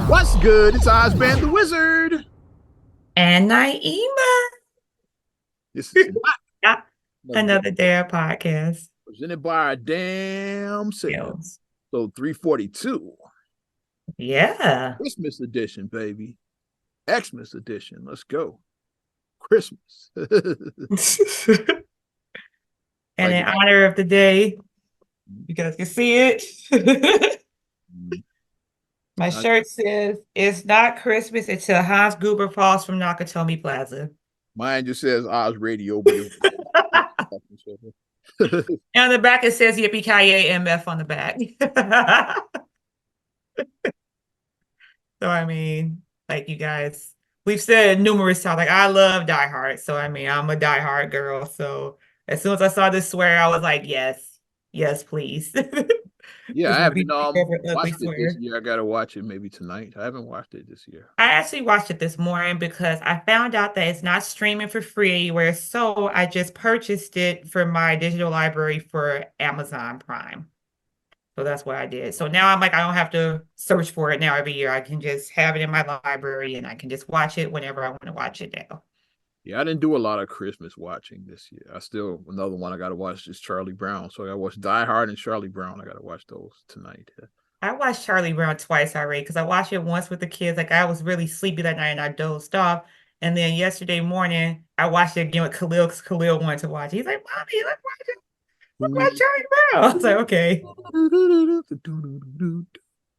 What's good? It's Ozban the Wizard. And Naima. This is not Yeah, another day another day of podcast. presented by our damn self. Skills. So 342, Yeah. Christmas edition, baby. Xmas edition. Let's go. Christmas. And Like in honor of the day, you guys can see it. My I, shirt says, "It's not Christmas until Hans Gruber falls from Nakatomi Plaza." mine just says Oz Radio, but it's And on the back, it says Yippee Ki MF on the back. So, I mean, like you guys, we've said numerous times, like, I love Die Hard. So, I mean, I'm a Die Hard girl. So, as soon as I saw this swear, I was like, yes, yes, please. yeah, This I haven't big, ugly watched it this swear. year. I gotta watch it maybe tonight. I haven't watched it this year. I actually watched it this morning because I found out that it's not streaming for free anywhere. So, I just purchased it for my digital library for Amazon Prime. So that's what I did. So now I'm like, I don't have to search for it now every year. I can just have it in my library and I can just watch it whenever I want to watch it now. Yeah, I didn't do a lot of Christmas watching this year. I still another one I gotta watch is Charlie Brown. So I gotta watch Die Hard and Charlie Brown. I gotta watch those tonight. I watched Charlie Brown twice already because I watched it once with the kids. Like I was really sleepy that night and I dozed off. And then yesterday morning, I watched it again with Khalil because Khalil wanted to watch it. He's like, Mommy, let's watch it. Let's watch Charlie Brown. I was like, okay.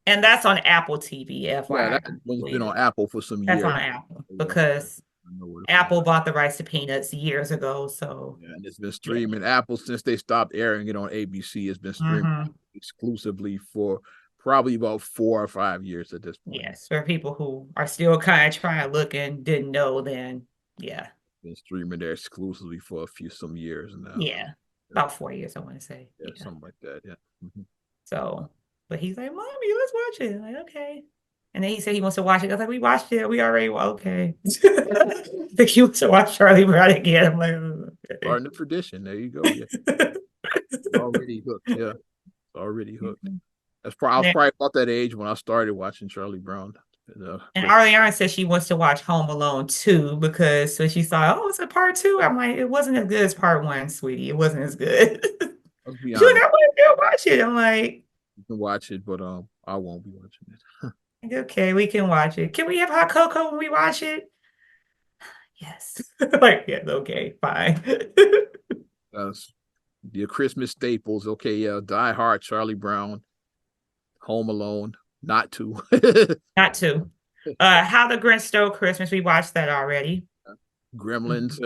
And that's on Apple TV, Yeah, FYI. that one's been on Apple for some That's years. on Apple Yeah, because I know where to find Apple bought the rights to Peanuts years ago. it. So Yeah, and it's been yeah. streaming. Apple since they stopped airing it on ABC, has been streaming Hmm. exclusively for probably about 4 or 5 years at this point. Yes. For people who are still kind of trying to look and didn't know, then yeah. Been streaming there exclusively for some years now. Yeah. Yeah, About 4 years, I want to say. yeah, Yeah. something like that. Yeah. Mhm. So, but he's like, Mommy, let's watch it. I'm like, okay. And then he said he wants to watch it. I was like, we watched it. We already, okay. I think he wants to watch Charlie Brown again. I'm like, okay. Starting the tradition. There you go. Yeah, already hooked. Yeah, already hooked. I was And, probably about that age when I started watching Charlie Brown. and Ariana said she wants to watch Home Alone 2 because when she saw, oh, it's a part two. I'm like, it wasn't as good as part one, sweetie. It wasn't as good. Let's be She's like, honest. I want to go watch it. I'm like, You can watch it, but I won't be watching it. okay, we can watch it. Can we have hot cocoa when we watch it? Yes. Like, yes, okay, fine. uh, the Christmas staples. Okay, yeah, Die Hard, Charlie Brown, Home Alone, not two. Not to. How the Grinch Stole Christmas. We watched that already. Gremlins.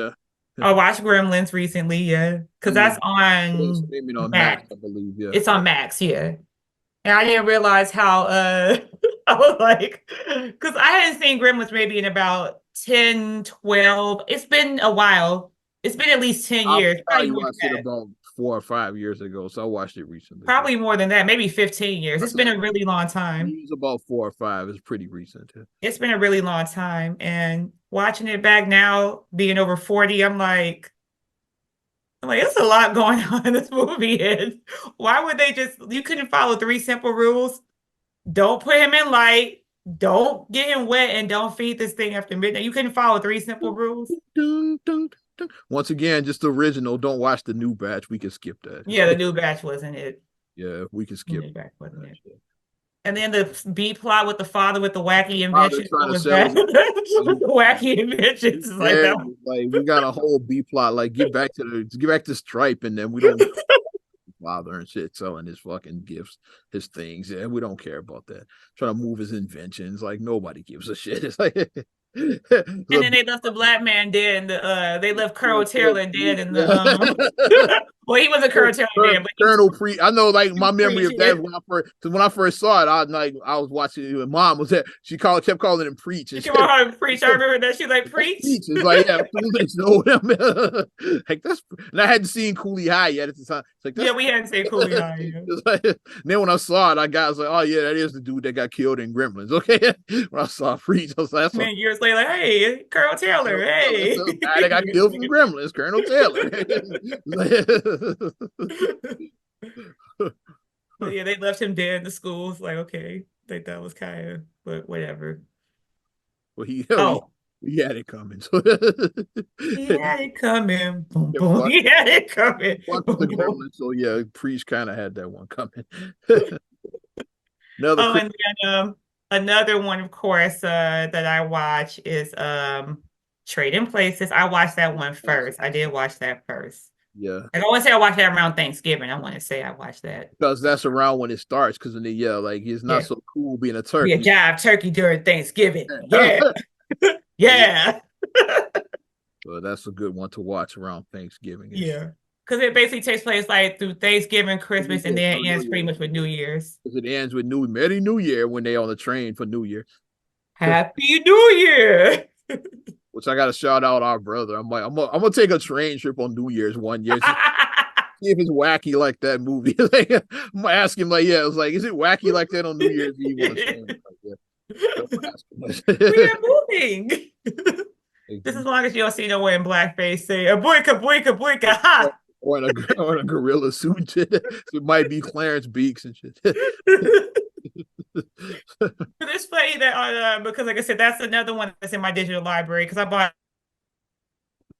I watched Gremlins recently, yeah. Because Yeah, that's on streaming on Max, Max. I believe. Yeah, It's on Max, yeah. And I didn't realize how I was like, because I hadn't seen Gremlins maybe in about 10, 12. It's been a while. It's been at least 10 I years, probably probably more watched than it that. about 4 or 5 years ago, so I watched it recently. Yeah. Probably more than that, maybe 15 years. It's been a really long time. It was about 4 or 5. It's pretty recent. Yeah. It's been a really long time. And watching it back now, being over 40, I'm like, there's a lot going on in this movie. And why would they just, you couldn't follow three simple rules? Don't put him in light, don't get him wet, and don't feed this thing after midnight. You couldn't follow three simple rules. Dun, dun, dun. Once again, just the original. Don't watch the new batch. We can skip that. Yeah, the new batch wasn't it. Yeah, we can The skip. new batch wasn't it. And then the B plot with the father with the wacky Father inventions. trying What to was sell that? us. The wacky inventions. It's like Yeah, that. like we got a whole B plot. Like get back to Stripe, and then we don't father and shit selling his fucking gifts, his things. Yeah, we don't care about that. Trying to move his inventions. Like nobody gives a shit. It's like And then they left the black man dead, and they left Colonel Taylor dead in the yeah. well, he wasn't Colonel Taylor dead, but Colonel Pre. I know, like he was my memory of that preaching. when I first, cause when I first saw it, I was watching it. And Mom was there. Kept calling him Preach She and came shit. on her preach. I remember that. She's like, That's preach. Preach. It's like, yeah, it's no like that's. And I hadn't seen Cooley High yet at the time. It's like Yeah, that's. we hadn't seen Cooley High. It's like, then when I saw it, I was like, oh yeah, that is the dude that got killed in Gremlins. Okay, when I saw Preach, I was like, that's And what. then years later, like, hey, Colonel Taylor, That's hey. the guy that got killed from Gremlins, Colonel Taylor. But yeah, they left him dead in the schools. Like, okay. think that was kind of, but whatever. Well, Oh, he had it coming. So he had it coming. Boom, yeah, boom. He had it coming. fuck with the Boom, boom. gremlins. So yeah, Priest kind of had that one coming. Another Oh, Chris. and then another one, of course, that I watch is Trading Places. I watched that one first. I did watch that first. Yeah, Like I want to say I watched that around Thanksgiving. I want to say I watched that. because that's around when it starts. Because then yeah, like it's not Yeah. so cool being a We a turkey. jive turkey during Thanksgiving. Yeah. Yeah, Yeah. so that's a good one to watch around Thanksgiving ish. Yeah. Because it basically takes place like through Thanksgiving, Christmas, and then Oh, New ends pretty Year. much with New Year's. Because it ends with Merry New Year when they on the train for New Year. Happy New Year. Which I got to shout out our brother. I'm like, I'm gonna take a train trip on New Year's one year. See if it's wacky like that movie. Like, I'm gonna ask him, like, yeah, it's like, is it wacky like that on New Year's Eve on the train? Like, yeah, don't ask We him. are moving. Just as long as you don't see no one in blackface say a boyka boyka boyka ha. Or in a gorilla suit. It might be Clarence Beeks and shit. But it's funny that because like I said, that's another one that's in my digital library because I bought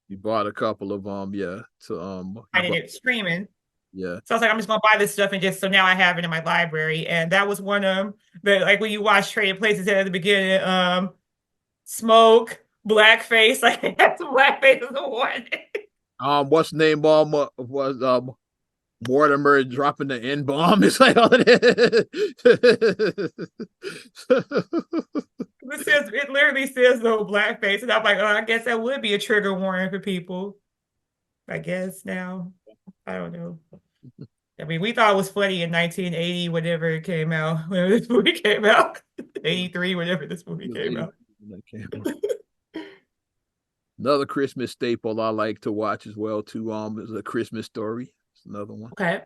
You bought a couple of yeah. So you bought it streaming. yeah. So I was like, I'm just gonna buy this stuff and just so now I have it in my library. And that was one of them that like when you watch Trading Places at the beginning, smoke, blackface, like that's blackface is the one. What's the name was Mortimer dropping the N bomb. It's like all that. It literally says no blackface. And I'm like, oh, I guess that would be a trigger warning for people. I guess now. I don't know. I mean, we thought it was funny in 1980, whenever it came out, whenever this movie came out, 83, whenever this movie came out. Another Christmas staple I like to watch as well too. Is A Christmas Story. It's another one. Okay.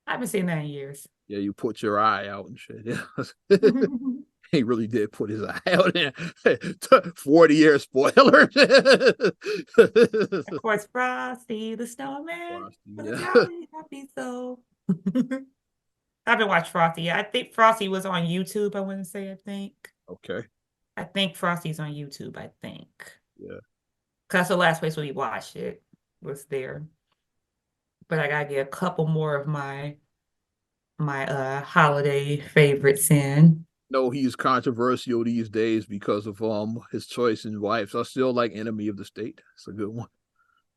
I haven't seen that in years. Yeah, you put your eye out and shit. He really did put his eye out there. 40-year spoiler. Of course, Frosty the Snowman. Frosty, Was yeah. happy, happy so. I haven't watched Frosty yet. I think Frosty was on YouTube, I want to say, I think. Okay. I think Frosty's on YouTube, I think. Yeah. Because that's the last place we watched it was there. But I gotta get a couple more of my holiday favorites in. No, he's controversial these days because of his choice in wives. I still like Enemy of the State. It's a good one.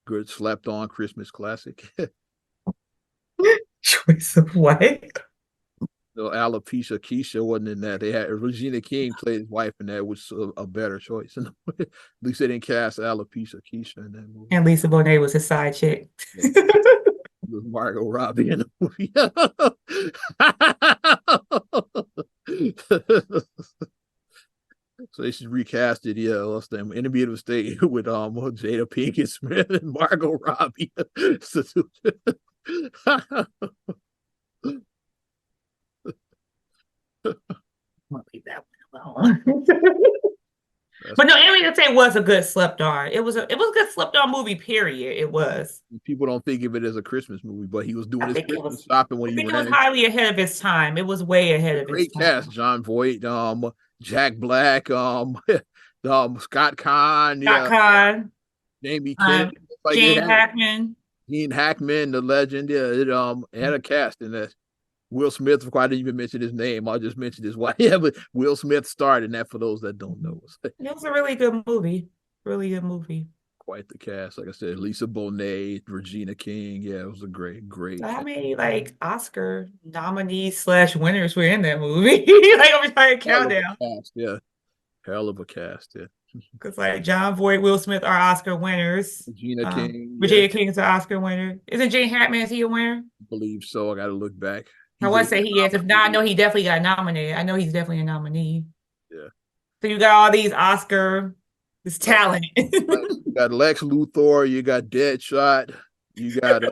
Good slept on Christmas classic. Choice of what? No, alopecia Keisha wasn't in that. They had Regina King played his wife, and that was a better choice. At least they didn't cast alopecia Keisha in that movie. And Lisa Bonet was his side chick. Yeah. It was Margot Robbie in the movie. So they should recast it. Yeah, let's them Enemy of the State with Jada Pinkett Smith and Margot Robbie. I'll leave that one alone. But no, Enemy of the State was a good slept on. It was a good slept on movie, period. It was. People don't think of it as a Christmas movie, but he was doing I his think it Christmas was shopping when I he think it ran was in. highly ahead of its time. It was way ahead of its Great cast: time. John Voight, Jack Black, Scott Conn, Scott yeah, Conn, Jamie Kennedy. Like it Gene had Hackman. Gene Hackman, the legend. Yeah, it had a cast in that. Will Smith, of course, I didn't even mention his name. I just mentioned his wife. Yeah, but Will Smith starred in that for those that don't know. It was a really good movie. Really good movie. Quite the cast. Like I said, Lisa Bonet, Regina King. Yeah, it was a great How cast. many like Oscar nominees slash winners were in that movie? Like I'm trying to Hell count of down. a cast, yeah. Hell of a cast, yeah. Because like John Voight, Will Smith are Oscar winners. Regina King, yeah, Virginia King is an Oscar winner. Isn't Gene Hackman, is he a winner? I believe so. I got to look back. I He's want a to say he is. If not, I know he definitely got nominated. I know he's definitely a nominee. yeah. So you got all these Oscar, this talent. You got Lex Luthor. You got Deadshot. You got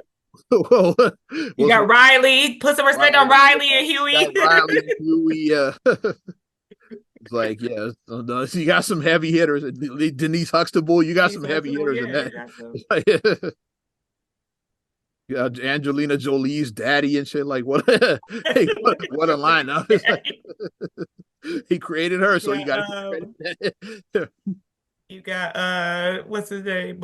You got Riley. Put some respect on Riley and Huey. Riley and Huey. It's like, yeah, so you got some heavy hitters. Denise Huxtable, you got some heavy hitters in that. Angelina Jolie's daddy and shit. Like what? Hey, what a lineup! It's like he created her, so you got to give Yeah, credit. you got what's his name?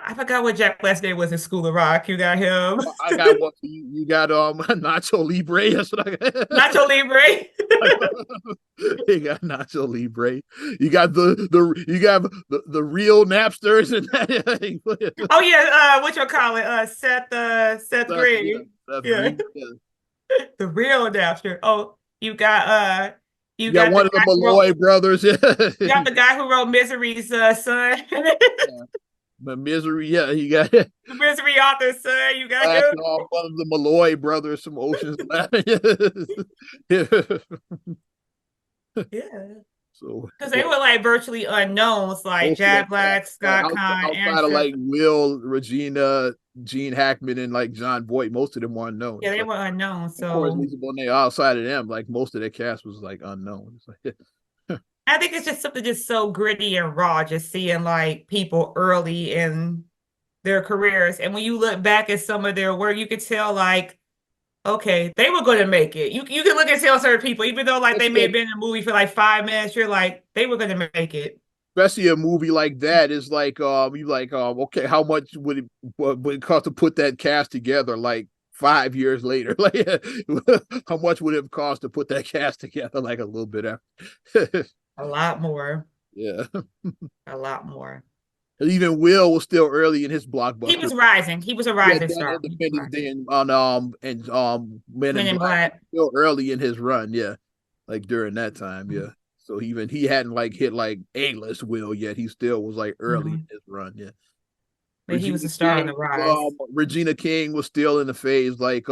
I forgot what Jack Black's name was in School of Rock. You got him. I got what you, you got Nacho Libre. That's what Nacho Libre. I got. You got Nacho Libre. You got the real Napsters and that. Oh yeah, what you call it? Seth Yeah, Green. Seth Yeah. Green. Yeah. The real Napster. Oh, you You got got the one of the guy who wrote Malloy brothers. Yeah. you got the guy who wrote Misery's son. Yeah. The misery. Yeah, you got The Misery author's son. You got him. blasting off one of the Malloy brothers from Ocean's 11. Yeah. Yeah. So, Because they but were like virtually unknowns, like most of them, Jack Black, like Scott Conn, and outside of Seth. like Will, Regina, Gene Hackman, and like John Voight, most of them were unknown. Yeah, It's they like, were unknown. of course, So Lisa Bonet outside of them, like most of their cast was like unknown. It's like, I think it's just something just so gritty and raw, just seeing like people early in their careers. And when you look back at some of their work, you could tell like, okay, they were going to make it. You can look and tell certain people, even though like they may have been in a movie for like 5 minutes, you're like, they were going to make it. especially a movie like that is like you like okay, how much would it cost to put that cast together like 5 years later? Like how much would it have cost to put that cast together like a little bit after? A lot more. Yeah. A lot more. Even Will was still early in his He blockbuster. was rising. He was a He had rising done star. He was Independence Day rising. and Men in Men in Black. Black. Still early in his run, yeah. Like during that time, yeah. So even he hadn't like hit like A-list Will yet. He still was like early in Mhm. his run, yeah. But he was a star on the rise. Regina King was still in the phase like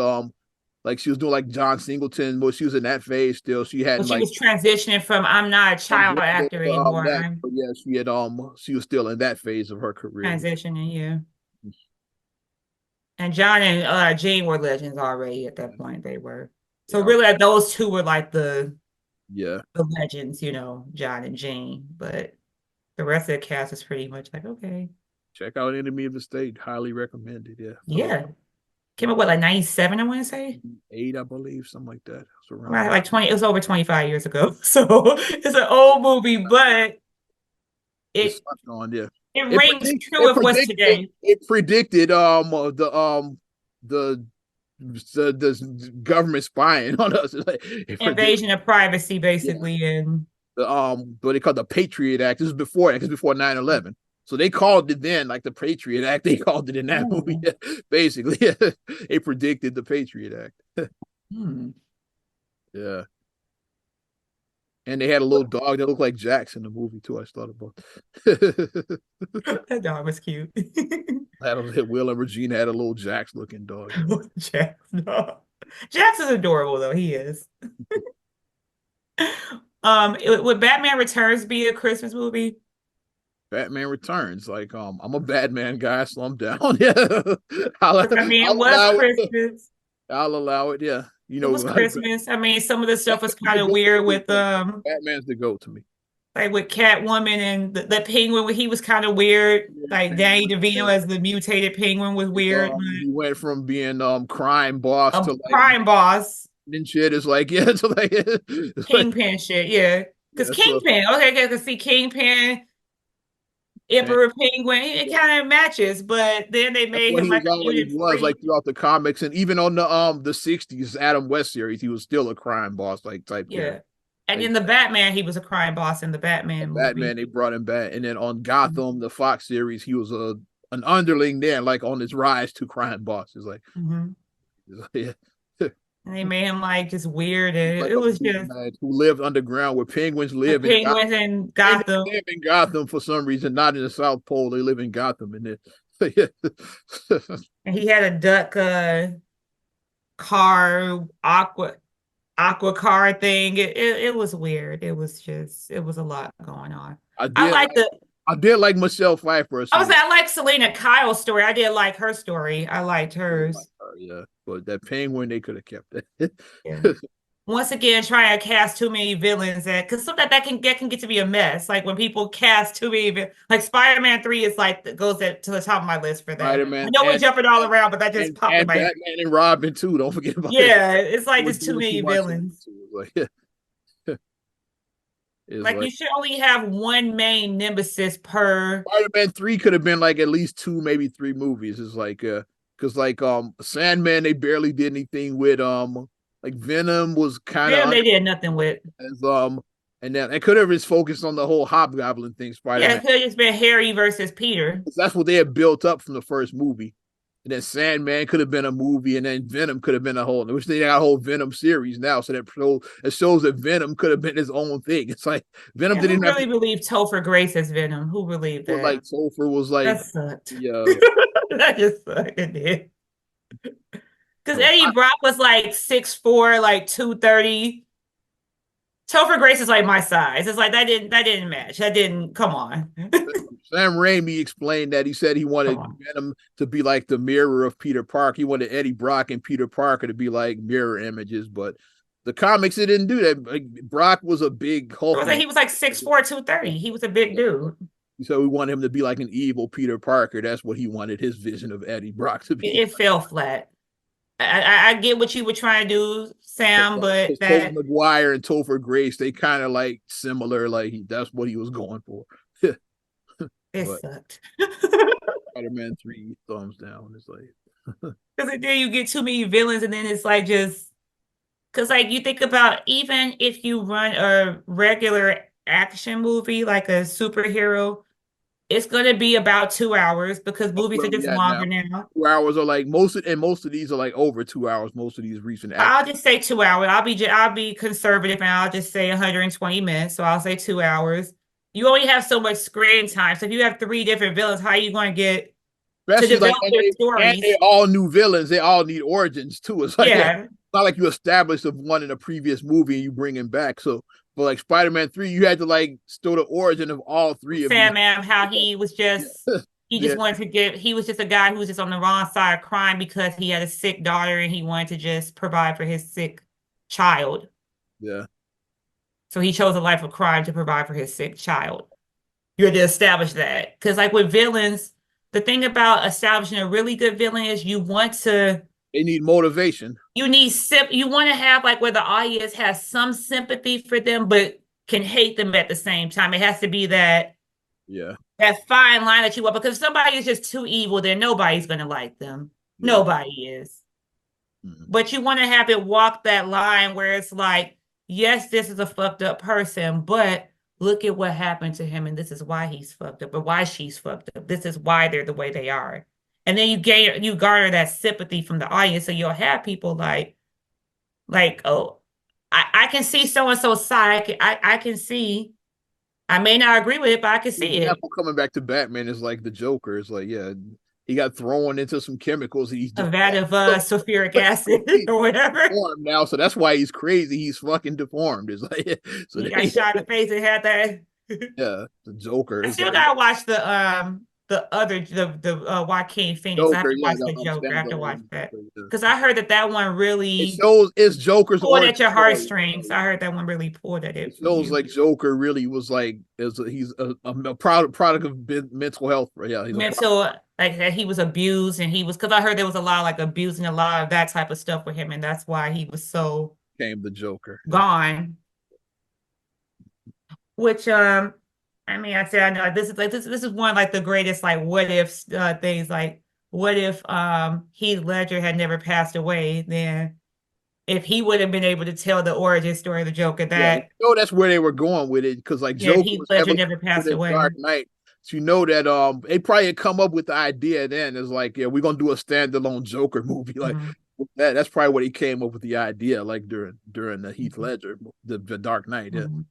she was doing like John Singleton, but she was in that phase still. She Well, hadn't she like was transitioning from I'm not a child actor anymore. that, I'm but yeah, she was still in that phase of her career. transitioning, yeah. And John and Gene were legends already at that point. They were. So Yeah, really those two were like yeah. the legends, John and Gene. But the rest of the cast is pretty much like, okay. Check out Enemy of the State. Highly recommended. Yeah. For those Yeah. Came up with like 97, I want to say. eight, I believe, something like that. It's around Right, there. like 20, it was over 25 years ago. So it's an old movie, but It's it such on, yeah. it rings true if what's today. It predicted the the government spying on us. It predicted Invasion of privacy, yeah, basically, and the what they call the Patriot Act. This is before that, because before 9/11. So they called it then like the Patriot Act. They called it in that movie. oh, Basically, they predicted the Patriot Act. hmm. Yeah. And they had a little dog that looked like Jax in the movie too. I just thought about. That dog was cute. Will and Regina had a little Jax looking dog. Jax, no. Jax is adorable though. He is. Would Batman Returns be a Christmas movie? Batman Returns. Like, I'm a Batman guy, so I'm down. Yeah, I'll, I mean, it I'll was allow it. Christmas. I'll allow it. Yeah, It was Christmas. I mean, some of the stuff was kind of weird with Batman's the go to me. like with Catwoman and the penguin. He was kind of weird. Like Danny DeVito as the mutated penguin was weird. He went from being crime boss A to like crime boss, and shit. It's like yeah, it's like Kingpin shit. Yeah, because yeah. So Kingpin. Okay, I can see Kingpin, and Emperor Penguin. It kind of matches, but then they that's made what him he like was a always mutant was freak. like throughout the comics and even on the '60s Adam West series, he was still a crime boss like type character. Yeah. And Like in the Batman, he was a crime boss in the Batman movie. Batman, they brought him back, and then on Gotham, the Fox series, he was an underling there, like on his rise to crime boss. It's like, Mm-hmm. yeah. And they made him like just weird, He's and like it a was just boogeyman who lived underground where penguins the live in Gotham. penguins in Penguins Gotham, live in Gotham for some reason, not in the South Pole. They live in Gotham, and then and he had a duck car aqua car thing. It was weird. It was a lot going on. I I did like like the I did like Michelle Pfeiffer. I was I like Selena Kyle's story. I did like her story. I liked Like hers. her, yeah, but that penguin they could have kept it. Yeah. once again trying to cast too many villains that because sometimes that can get to be a mess. Like when people cast too many, like Spider-Man 3 is like goes to the top of my list for that. I Spider-Man know we're jumping all around, but that just popped in and my head. Batman and Robin too. Don't forget about this. Yeah, it's like We're just too doing too many much of villains. it too. It's Like like you should only have one main nemesis per. Spider-Man 3 could have been like at least two, maybe three movies. It's like because like Sandman they barely did anything with like Venom was kind of Them they did nothing with. as and then it could have just focused on the whole Hobgoblin thing, Yeah, Spider-Man. it could have just been Harry versus Peter. That's what they had built up from the first movie. And then Sandman could have been a movie, and then Venom could have been a whole, which they got a whole Venom series now. So it shows that Venom could have been his own thing. It's like Venom Yeah, who didn't have really to, believed Topher Grace as Venom? Who believed but that? like Topher was like That sucked. the That just sucked. It did. Because no, Eddie Brock was like 6'4", like 230. Topher Grace is like my size. It's like that didn't match. That didn't come on. Sam Raimi explained that he said he Come wanted on. Venom to be like the mirror of Peter Parker. He wanted Eddie Brock and Peter Parker to be like mirror images, but the comics it didn't do that. Like, Brock was a big It was like hulking. he was like 6'4", 230. He was a big dude. So we want him to be like an evil Peter Parker. That's what he wanted his vision of Eddie Brock to be. It fell flat. I get what you were trying to do, Sam, but Because Tobey that Maguire and Topher Grace, they kind of like similar. Like that's what he was going for. it But sucked. Spider-Man 3 thumbs down. It's like Because then you get too many villains, and then it's like just because like you think about even if you run a regular action movie like a superhero, it's gonna be about 2 hours because movies where are we just at now? longer now. 2 hours are like most of these are like over 2 hours. Most of these recent I'll action. just say 2 hours. I'll be conservative and I'll just say 120 minutes. So I'll say 2 hours. You only have so much screen time. So if you have three different villains, how are you going to get to Especially like develop their and they stories? all new villains. They all need origins too. It's like it's Yeah, not like you established of one in a previous movie and you bring him back. So for like Spider-Man 3, you had to like still the origin of all three of these. Sandman, how he was just Yeah. he just Yeah. wanted to get he was just a guy who was just on the wrong side of crime because he had a sick daughter and he wanted to just provide for his sick child. Yeah. So he chose a life of crime to provide for his sick child. You had to establish that. Because like with villains, the thing about establishing a really good villain is They need motivation. you want to have like where the audience has some sympathy for them, but can hate them at the same time. It has to be Yeah. that fine line that you want because if somebody is just too evil, then nobody's gonna like them. Yeah. Nobody is. Mhm. But you want to have it walk that line where it's like, yes, this is a fucked up person, but look at what happened to him, and this is why he's fucked up, or why she's fucked up. This is why they're the way they are. And then you garner that sympathy from the audience. So you'll have people oh, I can see so and so's side. I can see. I may not agree with it, but I can The see it. example coming back to Batman is like the Joker. It's like, yeah, he got thrown into some chemicals. He's A vat deformed. of sulfuric acid He's or whatever. deformed now, so that's why he's crazy. He's fucking deformed. It's like so He got they, shot in the face and had that. yeah, the Joker I is still like gotta watch the Joaquin Phoenix. I have Joker, to yeah, watch the the Joker. I have to watch standalone that Joker. Yeah. because I heard that one It really shows it's Joker's pulled origin at your story. heartstrings. I heard that one really pulled at It it for shows you. like Joker really was like he's a product of mental health. Yeah, he's a product Mental, like that he was abused and he was because I heard there was a lot of like abusing a lot of that type of stuff with him, and that's why he was so came the Joker. Yeah. gone. Which I mean, I say I know this is one of like the greatest like what if things like what if Heath Ledger had never passed away, then if he would have been able to tell the origin story of the Joker Yeah, that that's where they were going with it because like yeah, if Joker Heath was Ledger heavily never passed in away. Dark Knight. So you know that they probably had come up with the idea then is like, yeah, we're gonna do a standalone Joker movie. Like Mm-hmm. that's probably what he came up with the idea, like during the Heath Mm-hmm. Ledger, the Dark Knight. Yeah. Mm-hmm.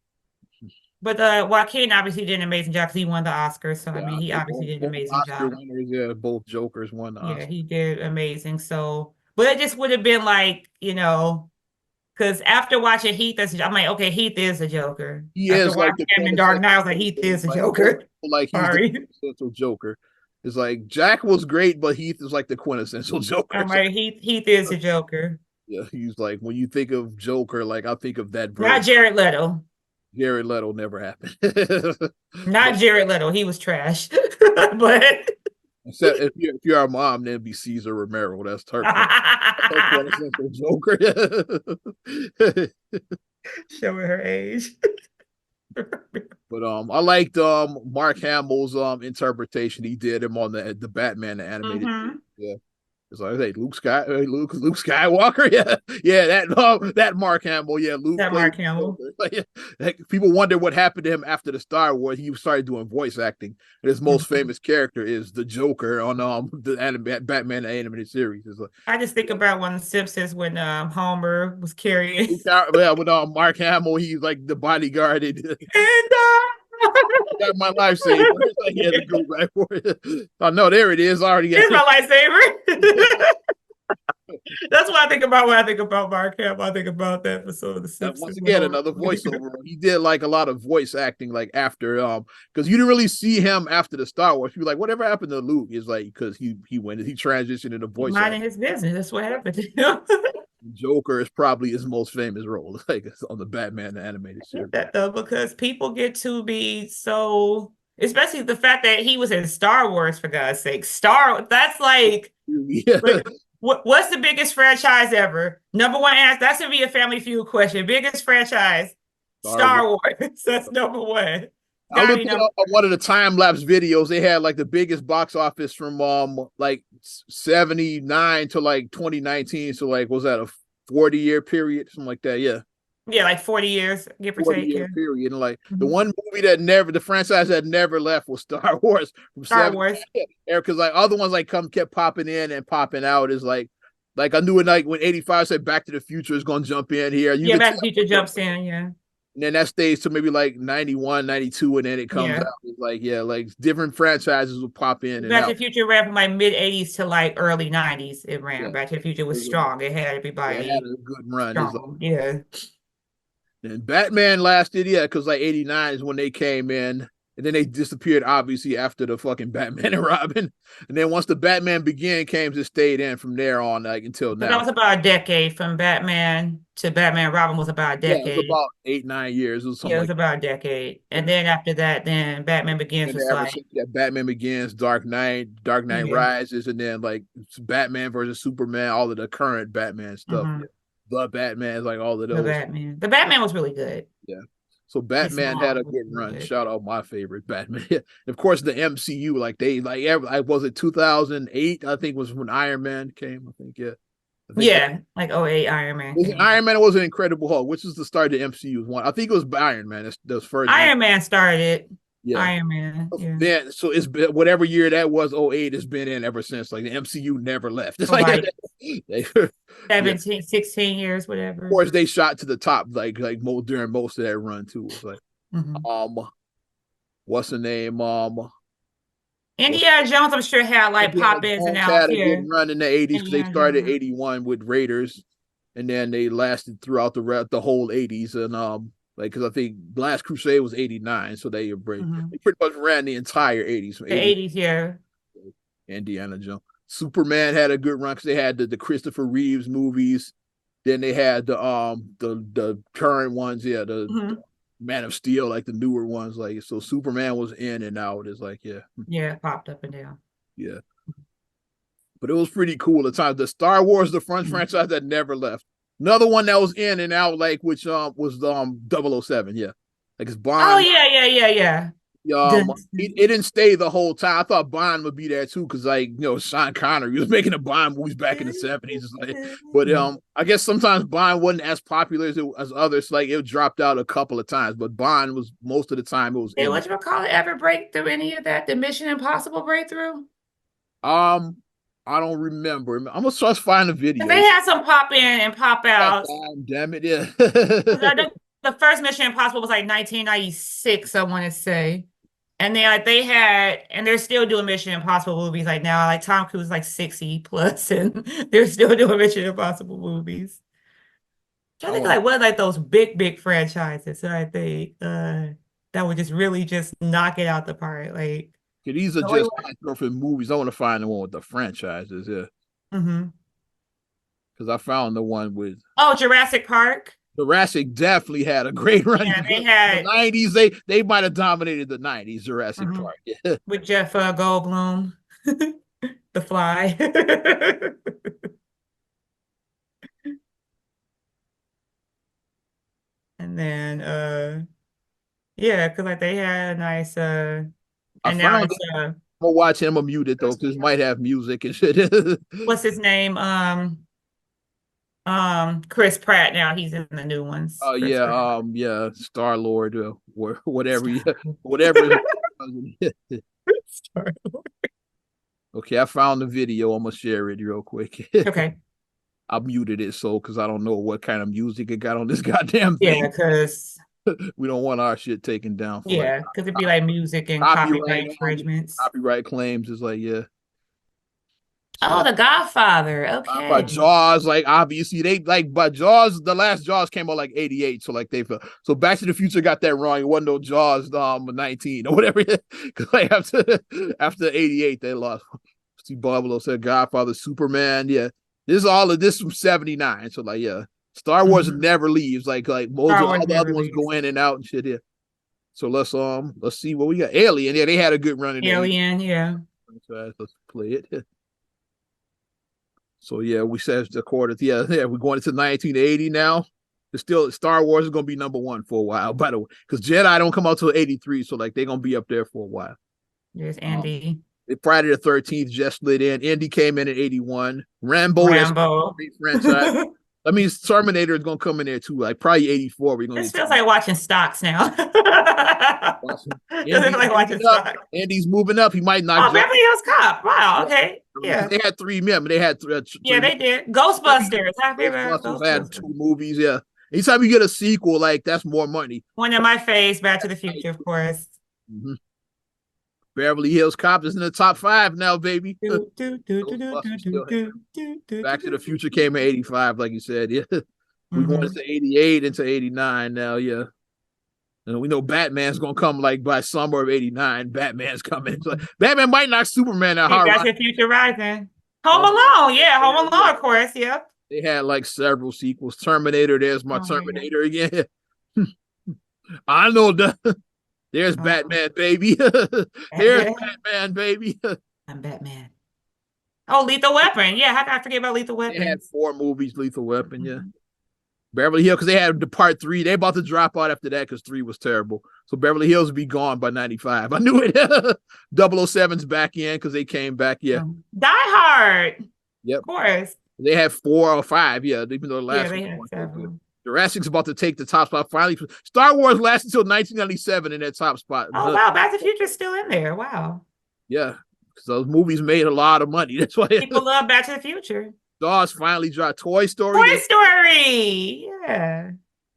But Joaquin obviously did an amazing job because he won the Oscar. So I Yeah, mean he they obviously did an both amazing Oscar job. winners. Yeah, both Jokers won the Yeah, Oscar. he did amazing. So but it just would have been like, because after watching Heath, I'm like, okay, Heath is a Joker. He After is like watching the him in Dark Knight, quintessential I was like, Heath Joker. is a Like most Joker. people, like he's the Sorry. quintessential Joker. It's like Jack was great, but Heath is like the quintessential Joker. I'm like, Heath is a Joker. Yeah, he's like when you think of Joker, like I think of that Not version. Jared Leto. Jared Leto never happened. No, Not Jared Leto. He was trash. But except if you're our mom, then it'd be Caesar Romero. That's her quote. That's her quintessential Joker. showing her age. But I liked Mark Hamill's interpretation. He did him on the Batman the animated series. Hmm. Yeah. It's like, hey, Luke Skywalker, yeah, yeah, that Mark Hamill, yeah, Luke That played Mark Hamill. Joker. Like, yeah. Like, people wonder what happened to him after the Star Wars. He started doing voice acting, and his most Mhm. famous character is the Joker on Batman the animated series. It's like, I just think yeah, about one of the Simpsons when Homer was carrying Yeah, with Mark Hamill, he's like the bodyguard. And, and got my lifesaver. It's like he had to go back for it. Oh no, there it is. I already got it's it. my lightsaber. That's what I think about when I think about Mark Hamill. I think about that episode of The Once Simpsons when again, Homer. another voiceover. He did like a lot of voice acting, like after because you didn't really see him after the Star Wars. You were like, whatever happened to Luke? Is like because he transitioned into He voice acting. minding his business. That's what happened to him. Joker is probably his most famous role, like on the Batman the animated series. That though, because people get to be so, especially the fact that he was in Star Wars for God's sake. That's Yeah, like what's the biggest franchise ever? Number one answer. That's gonna be a Family Feud question. Biggest franchise, Star Wars. Star Wars. That's number one. I Gotta looked be at number one of the time lapse videos. They had like the biggest box office from like 79 to like 2019. So like was that a 40-year period, something like that? Yeah. yeah, like 40 years, give or 40 take. year Yeah. period. And like the Mhm. one movie the franchise that never left was Star Wars from Star 70. Wars. Because like other ones like kept popping in and popping out is like I knew it like when 85 said Back to the Future is gonna jump in here. You Yeah, could Back tell. to the Future jumps in. Yeah. And then that stays to maybe like 91, 92, and then it comes out. Yeah. It's like, yeah, like different franchises will pop in and Back to out. the Future ran from like mid 80s to like early 90s. It ran. Yeah. Back to the Future It was was, strong. It had yeah, it had everybody a good run. It's like strong. Yeah. and Batman lasted, yeah, because like 89 is when they came in. And then they disappeared, obviously, after the fucking Batman and Robin. And then once the Batman Begin came, it stayed in from there on, like until So that now. was about a decade from Batman to Batman Robin was about a Yeah, it was decade. about 8, 9 years. It was Yeah, something it was like about a decade. that. And then after that, then Batman Begins And was ever like, since that Batman Begins, Dark Knight yeah. Rises, and then like Batman versus Superman, all of the current Batman stuff. Yeah. Hmm. The Batman, like all of The those. Batman. The Batman was really good. Yeah. So His Batman had mom a was good really run. good. Shout out my favorite Batman. Of course, the MCU, like they like I was it 2008, I think was when Iron Man came. I think, yeah. I think that Yeah, like '08 Iron Man was it came out. Iron Man. It was an Incredible Hulk, which is the start of the MCU's one. I think it was Iron Man. That was first. Iron Man started. Yeah. Iron Man, yeah. Then so it's been whatever year that was, '08 has been in ever since. Like the MCU never left. It's like Right. they, yeah. Of 17, 16 years, whatever. course they shot to the top like during most of that run too. It's like Hmm. um what's the name? What's Indiana Jones, I'm sure had like Indiana pop-ins and Jones outs had a good here. run in the '80s because they Indiana started Jones. '81 with Raiders, and then they lasted throughout the whole '80s. And like because I think Last Crusade was '89, so they Hmm. pretty much ran the entire '80s from The '80. 80s, yeah. Indiana Jones. Superman had a good run because they had the Christopher Reeves movies. Then they had the current ones, yeah, the Hmm. Man of Steel, like the newer ones. Like so Superman was in and out. It's like, yeah, Yeah, popped up and down. yeah. But it was pretty cool at times. The Star Wars, the front Mhm. franchise that never left. Another one that was in and out, like which was 007, yeah. Like it's Oh, Bond. yeah, yeah, yeah, yeah. Dun, It didn't stay the whole time. I thought Bond would be there too, because like Sean Connery was making the Bond movies back in the '70s. Like, but dun. I guess sometimes Bond wasn't as popular as others. Like it dropped out a couple of times, but Bond was most of the time it was Did in whatchamacallit ever break through any of that? The Mission Impossible breakthrough? there. I don't remember. I'm gonna try to find the Because they videos. had some pop in and pop outs. Damn it, yeah. I think the first Mission Impossible was like 1996, I want to say. And they had, and they're still doing Mission Impossible movies like now. Like Tom Cruise is like 60 plus, and they're still doing Mission Impossible movies. I I think want to. like what like those big franchises, so I think that would just really just knock it out the park. Like These are the only just high profit movies. I want to find the one with the franchises. Yeah. mm-hmm. because I found the one with Oh, Jurassic Park. Jurassic definitely had a great run. Yeah, they The had 90s, they might have dominated the 90s, Jurassic mhm, Park. Yeah. with Jeff Goldblum, The Fly. And then yeah, because like they had a nice I and now found it's it. I'm gonna watch him. I'm mute it though, because it might have music and shit. what's his name? Chris Pratt now he's in the new ones. Oh Chris yeah, Pratt. yeah, Star Lord, whatever, Star. yeah, whatever. Star. Okay, I found the video. I'm gonna share it real quick. Okay. I muted it so because I don't know what kind of music it got on this goddamn Yeah, thing. because We don't want our shit taken down for like yeah, because it'd be like music and copyright, copyright infringements. copyright claims. Is like yeah. Oh, So The Godfather. but Okay. Jaws, like obviously they like, but Jaws, the last Jaws came out like '88, so like they felt so. Back to the Future got that wrong. It wasn't no Jaws 19 or whatever. Because like after '88 they lost. Steve Barbaro said Godfather, Superman. Yeah, this is all of this from '79. So like yeah, Star Wars Mhm. never leaves. Like most Star of Wars all the other never ones leaves. go in and out and shit. Yeah. So let's see what we got. Alien. Yeah, they had a good run in the '80s. Alien, yeah. So let's play it. So yeah, we said the quarter. Yeah, we're going into 1980 now. It's still Star Wars is gonna be number one for a while, by the way, because Jedi don't come out till '83, so like they're gonna be up there for a while. There's Um, Andy. Friday the 13th just slid in. Indy came in at '81. Rambo, that's a Rambo. great franchise. That means Terminator is gonna come in there too, like probably '84. We're gonna This get feels Terminator. like watching stocks now. Watson. This is Andy's like watching moving up. stocks. Andy's moving up. He might knock Oh, John. Beverly Hills Cop. Wow. Yeah. Okay. Because Yeah. they had three men, they had Yeah, three they did. three Ghostbusters. My favorite Ghostbusters had Ghostbusters. two movies. Yeah. Anytime you get a sequel, like that's more money. One of my faves, Back to the Future, of course. Mhm. Beverly Hills Cop is in the top five now, baby. Do, do, do, do, do, do, Ghostbusters do, still hanging. do, do, do, Back to the do, Future came in '85, like you said. Yeah. We going mm-hmm. into '88 into '89 now. Yeah. And we know Batman's gonna come like by summer of '89. Batman's coming. So Batman might knock Superman out See, hard. Back to the Future Rising. Home Home Alone. Yeah, Alone. Home Alone, of course. Yep. They had like several sequels. Terminator, there's my Oh my God. Terminator again. I know the there's Oh, Batman, baby. There's Batman. Batman, baby. I'm Batman. Oh, Lethal Weapon. Yeah, how can I forget about Lethal They had Weapons? four movies, Lethal Weapon, yeah. Mhm. Beverly Hills, because they had the part three. They about to drop out after that because three was terrible. So Beverly Hills would be gone by '95. I knew it. 007's back in because they came back. Yeah. Die Hard. Yep. Of course. They had 4 or 5. Yeah. Even though the Yeah, last they one had wasn't so good. several. Jurassic's about to take the top spot finally. Star Wars lasted until 1997 in that top spot. Oh, wow. Back to the Future is still in there. Wow. Yeah. Because those movies made a lot of money. That's why People love Back to the Future. Stars finally dropped. Toy Story. Toy Story. Yeah.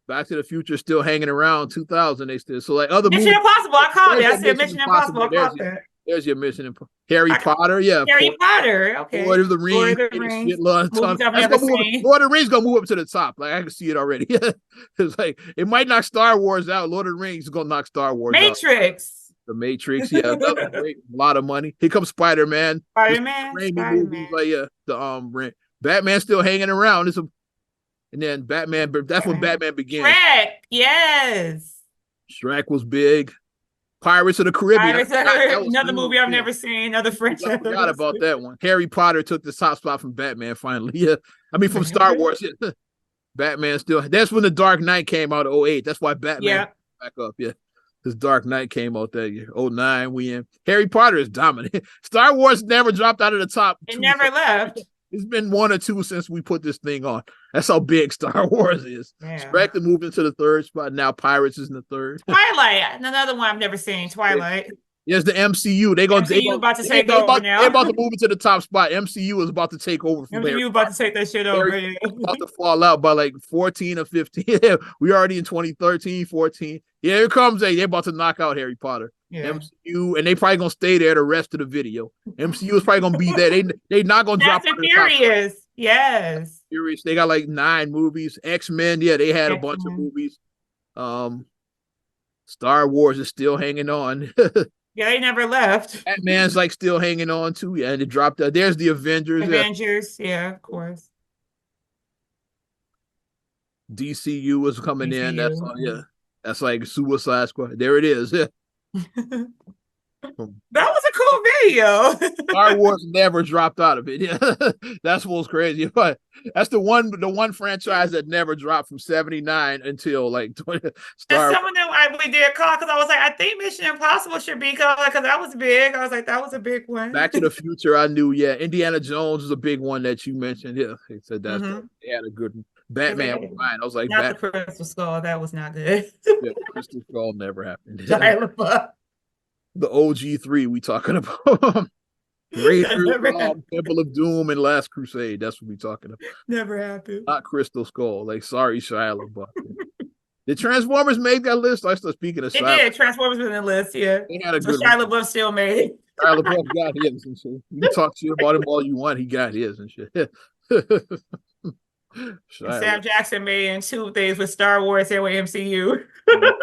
Back to the Future still hanging around 2000. They still so like other Mission movies. Impossible. I called it. There's I your said Mission Mission Impossible. Impossible. I caught that. There's your Mission Impossible. Harry I caught Potter, yeah, of Harry course. Potter. Lord Okay. of the Lord Rings, of the made a Rings. shitload ton. Movies I've That's never gonna move. seen. Lord of the Rings gonna move up to the top. Like I can see it already. It's like it might knock Star Wars out. Lord of the Rings is gonna knock Star Wars out. Matrix. The Matrix, yeah, another great, lot of money. Here comes Spider-Man. Spider-Man. Raimi Spider-Man. movies, like yeah, Batman still hanging around. And then Batman. That's when Batman began. Shrek. Yes. Shrek was big. Pirates of the Caribbean. Pirates of the That Caribbean. was Another huge. movie I've Yeah. never seen. Another I franchise. forgot about that one. Harry Potter took the top spot from Batman finally. Yeah. I mean, from Star Wars. Yeah. Batman still. That's when The Dark Knight came out in '08. That's why Batman Yeah. back up. Yeah. This Dark Knight came out that year. '09, we in. Harry Potter is dominant. Star Wars never dropped out of the top It two. never left. It's been 1 or 2 since we put this thing on. That's how big Star Wars is. Yeah. Shrek to move into the third spot. Now Pirates is in the third. Twilight. Another one I've never seen. Twilight. Yes, the MCU. MCU about to take over now. They're about to move into the top spot. MCU is about to take over from MCU about to take that shit over. Yeah. About to fall out by like 14 or 15. We already in 2013, 14. Yeah, here comes they're about to knock out Harry Potter. Yeah. MCU, and they probably gonna stay there the rest of the video. MCU is probably gonna be there. They not gonna drop. Fast and Furious. Yes. Furious. They got like 9 movies. X-Men, yeah, they had a bunch of X-Men. movies. Star Wars is still hanging on. Yeah, they never left. Batman's like still hanging on too. Yeah, and it dropped. There's the Avengers. Avengers. Yeah, of course. DCU is coming in. That's DCU. that's like Suicide Squad. There it is. Yeah. That was a cool video. Star Wars never dropped out of it. Yeah, that's what's crazy. But that's the one franchise that never dropped from '79 until like 20, And Star some of them we did call because I was like, I think Mission Impossible should be called because that was big. I was like, that was a big one. Back to the Future. I knew. Yeah, Indiana Jones is a big one that you mentioned. Yeah, they said Mm-hmm. they had a good one. Because Batman was fine. I was like, not the Bat. Crystal Skull. That was not good. Yeah, Crystal Skull never happened. Shia LaBeouf. The OG3 we talking about. That Raiders, never happened. Temple of Doom, and Last Crusade. That's what we talking about. Never happened. Not Crystal Skull. Like, sorry, Shia LaBeouf. Did Transformers make that list? I still speaking of It Shia. did. Transformers was in the list, yeah. They had a So good Shia one. LaBeouf still made it. Shia LaBeouf got his and shit. You can talk shit about him all you want. He got his and shit. And Shia Sam Jackson made in two things with Star Wars and with MCU, LaBeouf.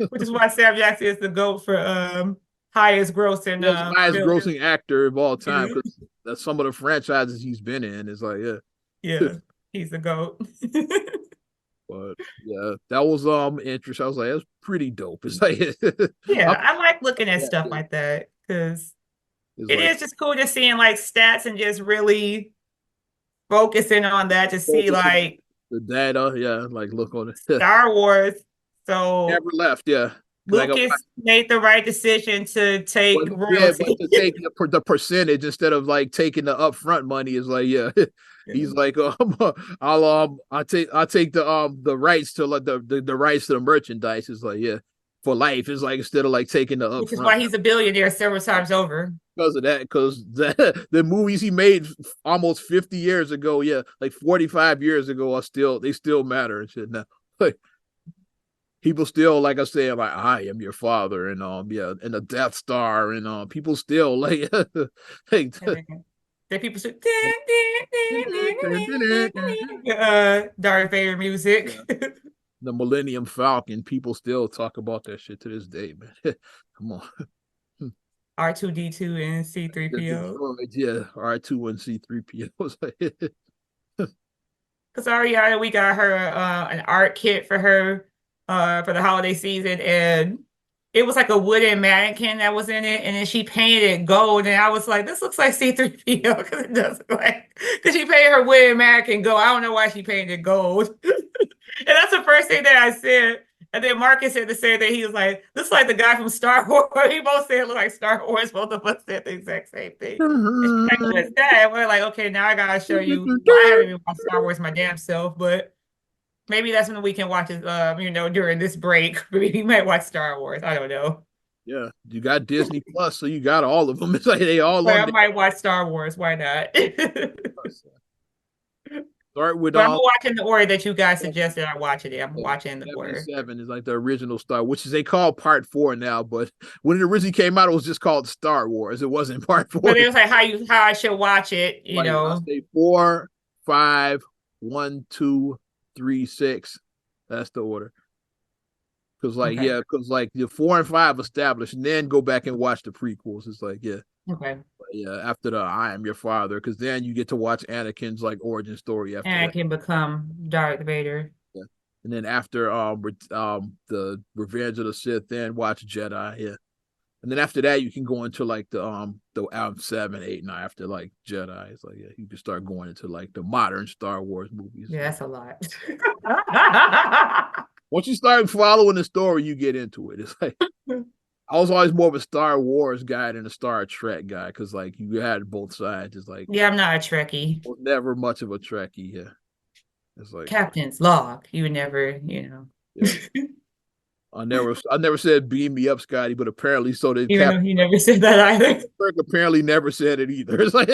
which is why Sam Jackson is the GOAT for highest grossing He has the highest film. grossing actor of all time Yeah. because that's some of the franchises he's been in. It's like, yeah. Yeah, he's the GOAT. But yeah, that was interesting. I was like, that's pretty dope. It's like Yeah, I'm, I like looking at yeah, stuff yeah. like that because It's it like is just cool just seeing like stats and just really focusing on that to see focusing like the data, yeah, like look on it. Star Wars. So Never left, yeah. Like Lucas made the right decision to take but royalty. to take the percentage instead of like taking the upfront money is like, yeah. He's like, I take the rights to like the rights to the merchandise. Is like, yeah, for life. It's like instead of like taking the Which is upfront why he's a billionaire several times over. because of that, because the movies he made almost 50 years ago, yeah, like 45 years ago, they still matter and shit now. Like people still, like I said, like I am your father, and yeah, and the Death Star, and people still like, like That people say Darth Vader music. yeah, the Millennium Falcon. People still talk about that shit to this day, man. Come on. R2D2 and The C3PO. droid, yeah, R2 and C3PO. Because Ariana, we got her an art kit for the holiday season, and it was like a wooden mannequin that was in it, and then she painted it gold, and I was like, this looks like C3PO because it does look like because she painted her wooden mannequin gold. I don't know why she painted it gold. And that's the first thing that I said. And then Marcus said the same thing. He was like, this is like the guy from Star Wars. We both said it looked like Star Wars. Both of us said the exact same thing. And she's like, what's that? And we're like, okay, now I gotta show you. Well, I haven't even watched Star Wars my damn self, but maybe that's when we can watch it, during this break. Maybe we might watch Star Wars. I don't know. Yeah, you got Disney Plus, so you got all of them. It's like they all But on I there. might watch Star Wars. Why not? Start with But I'm watching the order that you guys suggested. I watch it. I'm yeah, watching the order. 77 is like the original Star, which is they call Part 4 now. But when it originally came out, it was just called Star Wars. It wasn't Part 4. But it was like how I should watch it. Like I say 4, 5, 1, 2, 3, 6. That's the order. Because like Okay. yeah, because like the 4 and 5 established, and then go back and watch the prequels. It's like yeah. Okay. Yeah, after the I am your father, because then you get to watch Anakin's like origin story after And I that. can become Darth Vader. Yeah. And then after the Revenge of the Sith, then watch Jedi. Yeah. And then after that, you can go into like the 7, 8, 9 after like Jedi. It's like yeah, you can start going into like the modern Star Wars movies. Yeah, that's a lot. Once you start following the story, you get into it. It's like I was always more of a Star Wars guy than a Star Trek guy because like you had both sides. It's like Yeah, I'm not a Trekkie. I was never much of a Trekkie. Yeah, it's like Captain's log. You would never, yeah. I never said beam me up, Scotty, but apparently so did Even though Captain you never said that either. Kirk. Apparently never said it either. It's like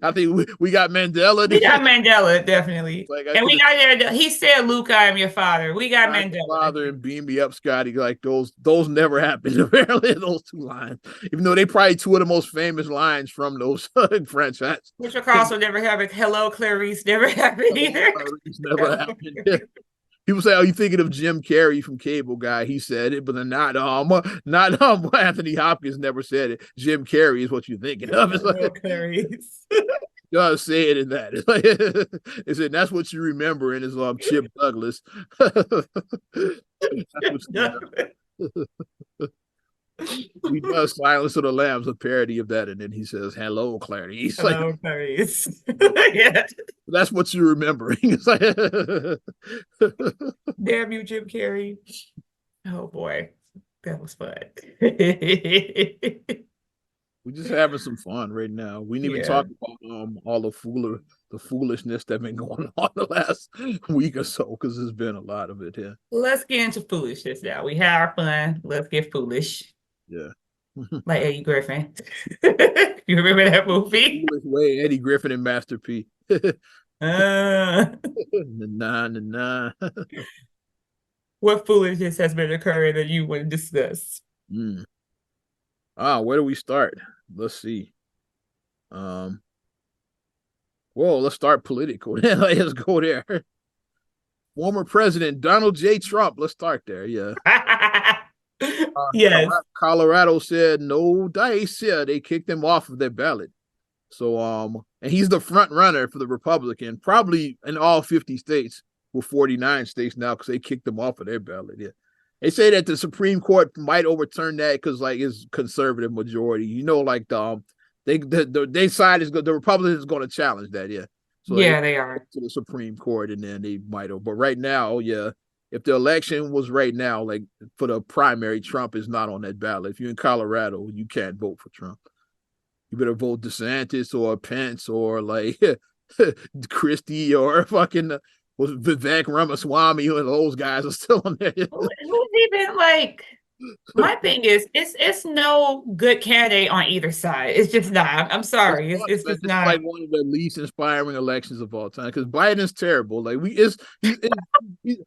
I think we got Mandela. We got Mandela, definitely. Like And we got there. He said, Luke, I am your father. We got Mandela. Father and beam me up, Scotty. Like those never happened. Apparently, those two lines, even though they probably two of the most famous lines from those franchises. Which also never happened. Hello, Clarice never happened either. It's never happened. People say, "Oh, you thinking of Jim Carrey from Cable Guy?" He said it, but then not Anthony Hopkins never said it. Jim Carrey is what you're thinking of. It's like, Clarice. does say it in that. It's like, it said that's what you remember in his Chip Douglas. That's what you he does Silence of the Lambs, a parody of that, and then he says, "Hello, Clarity." He's like, Hello, Clarice. Yeah. "That's what you're remembering." It's like, Damn you, Jim Carrey. Oh boy, that was fun. Yeah. we're just having some fun right now. We didn't even talk about all the foolishness that's been going on the last week or so because there's been a lot of it here. Let's get into foolishness now. We had our fun. Let's get foolish. Yeah. Like Eddie Griffin. You remember that movie? Foolish way, Eddie Griffin and Master P. Uh, Nah, nah, nah. what foolishness has been occurring that you want to discuss? Mm. Where do we start? Let's see. Um, well, let's start political. Let's go there. Former President Donald J. Trump. Let's start there. Yeah. Yes. Colorado said no dice. Yeah, they kicked him off of their ballot. So, and he's the front runner for the Republican, probably in all 50 states, with 49 states now, because they kicked him off of their ballot. Yeah. They say that the Supreme Court might overturn that because, like, it's conservative majority. You know, like they side is the Republicans going to challenge that. Yeah. So yeah, they are to the Supreme Court, and then they might have. But right now, yeah, if the election was right now, like for the primary, Trump is not on that ballot. If you're in Colorado, you can't vote for Trump. You better vote DeSantis or Pence or like Christie or fucking was Vivek Ramaswamy, and those guys are still on there. Who's even like? My thing is, it's no good candidate on either side. It's just not. I'm sorry. It's just It's not. like one of the least inspiring elections of all time because Biden's terrible. Like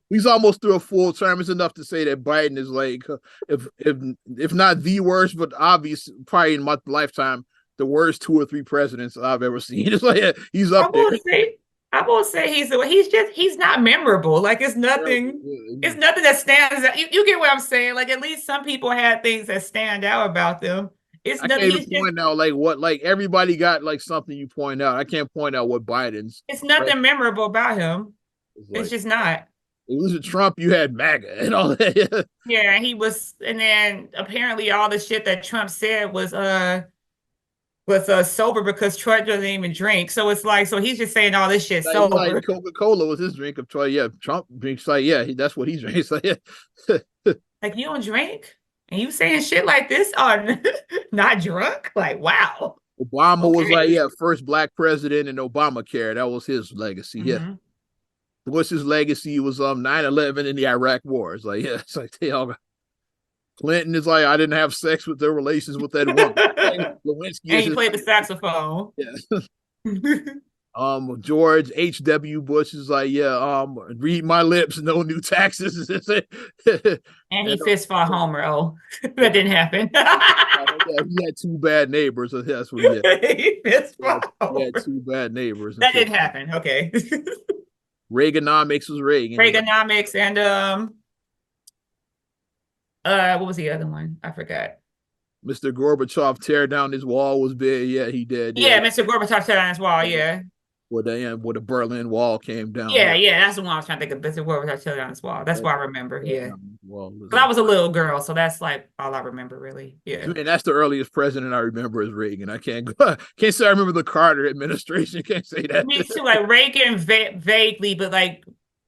he's almost through a full term. It's enough to say that Biden is like if not the worst, but obvious probably in my lifetime the worst 2 or 3 presidents I've ever seen. It's like he's I up there. will say, I will say he's not memorable. Like it's nothing. It's nothing that stands out. You get what I'm saying? Like at least some people had things that stand out about them. It's I can't nothing. even point out like what like everybody got like something you point out. I can't point out what Biden's. It's nothing memorable about him. It's Like. just not. It was a Trump, you had MAGA and all that. Yeah, he was, and then apparently all the shit that Trump said was sober because Trump doesn't even drink. So it's like, so he's just saying all this shit sober. Like Coca-Cola was his drink of choice. Yeah, Trump drinks like that's what he drinks. Like, yeah. Like you don't drink, and you saying shit like this on not drunk? Like wow. Obama was like first black president in Obamacare. That was his legacy. Yeah. What's his legacy was 9/11 in the Iraq War. It's like it's like they all. Clinton is like I didn't have sex with their relations with that woman. Lewinsky and he played the saxophone. Yeah. George H.W. Bush is like, read my lips, no new taxes. And he fist fought Homer. Oh, that didn't happen. He had 2 bad neighbors. That's what he had. He fist fought Homer. He had 2 bad neighbors. That didn't happen. Okay. Reaganomics was Reagan. Reaganomics and what was the other one? I forgot. Mr. Gorbachev tear down his wall was big. Yeah, he did. Yeah, Mr. Gorbachev tear down his wall. Yeah. Where the Berlin Wall came down. Yeah, that's the one I was trying to think of. Mr. Gorbachev tear down his wall. That's what I remember. Yeah. But I was a little girl, so that's like all I remember, really. Yeah. And that's the earliest president I remember is Reagan. I can't say I remember the Carter administration. Can't say that. Me too. Like Reagan vaguely, but like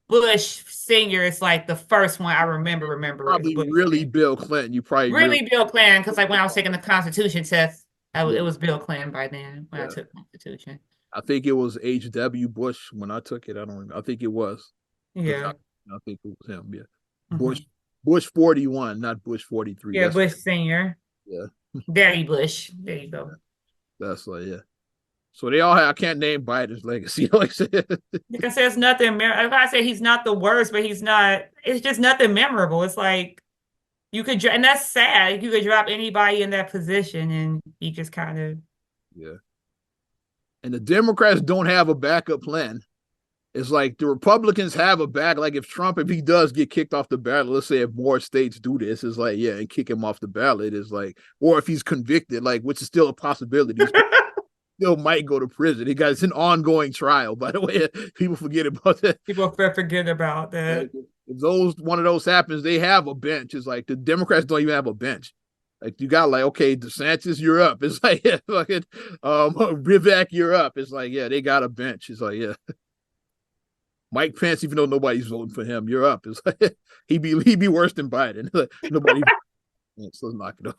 Bush Senior is like the first one I remember. Probably really Bill Clinton. You probably really Bill Clinton because like when I was taking the Constitution test, it was Bill Clinton by then when I took Constitution. I think it was H.W. Bush when I took it. I don't remember. I think it was. Yeah. I think it was him. Yeah. Bush 41, not Bush 43. Yeah, Bush Senior. Yeah. Daddy Bush. There you go. That's like So they all have. I can't name Biden's legacy. Like I said, because there's nothing. If I say he's not the worst, but he's not. It's just nothing memorable. It's like you could, and that's sad. You could drop anybody in that position, and he just kind of. Yeah. And the Democrats don't have a backup plan. It's like the Republicans have a back. Like if he does get kicked off the ballot, let's say if more states do this, it's like and kick him off the ballot is like, or if he's convicted, like which is still a possibility. still might go to prison. It's an ongoing trial, by the way. People forget about that. People forget about that. If one of those happens, they have a bench. It's like the Democrats don't even have a bench. Like you got like, okay, DeSantis, you're up. It's like, yeah, fucking Vivek, you're up. It's like, yeah, they got a bench. It's like, yeah. Mike Pence, even though nobody's voting for him, you're up. It's like he'd be worse than Biden. Nobody. So let's knock it off.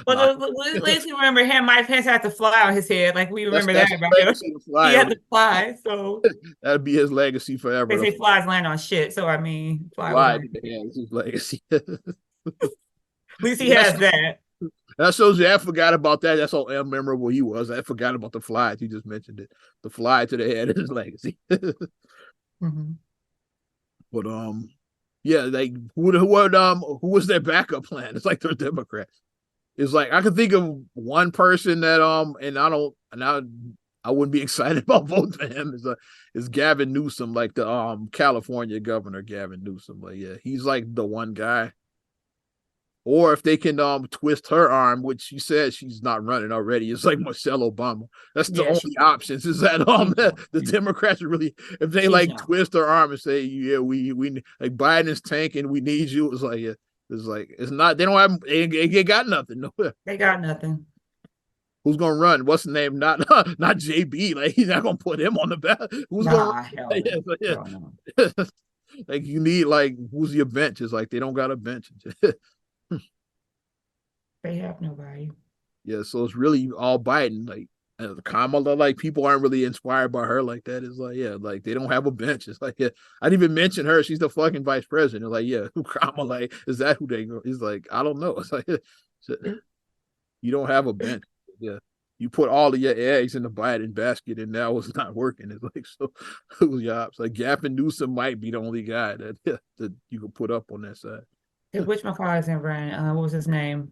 Well, at least we remember him. Mike Pence had to fly on his head. Like we remember that's that about him. He had to fly. So that'd be his legacy forever. They say flies land on shit. So I mean, fly. Yeah, it's his legacy. At least he has that. That shows you I forgot about that. That's how memorable he was. I forgot about the flies. You just mentioned it. The fly to the head is his legacy. Mm-hmm. But yeah, like who was their backup plan? It's like they're Democrats. It's like I could think of one person that I wouldn't be excited about voting for him. Is Gavin Newsom, like the California governor Gavin Newsom. Like yeah, he's like the one guy. Or if they can twist her arm, which she said she's not running already, it's like Michelle Obama. That's the only options. Is that the Democrats are really, if they twist her arm and say, yeah, we like Biden's tanking, we need you. It's like, yeah, it's not. They don't have. They got nothing. No, they got nothing. Who's gonna run? What's the name? Not JB. Like he's not gonna put him on the ballot. Who's gonna run? Yeah. Like you need who's your bench? It's like they don't got a bench. They have nobody. Yeah, so it's really all Biden. Like Kamala, like people aren't really inspired by her like that. It's like, yeah, like they don't have a bench. It's like, yeah, I didn't even mention her. She's the fucking vice president. It's like, yeah, Kamala, is that who they go? He's like, I don't know. It's like, you don't have a bench. Yeah, you put all of your eggs in the Biden basket, and now it's not working. It's like, so who's jobs? Like Gavin Newsom might be the only guy that you can put up on that side. Which McCall isn't running? What was his name?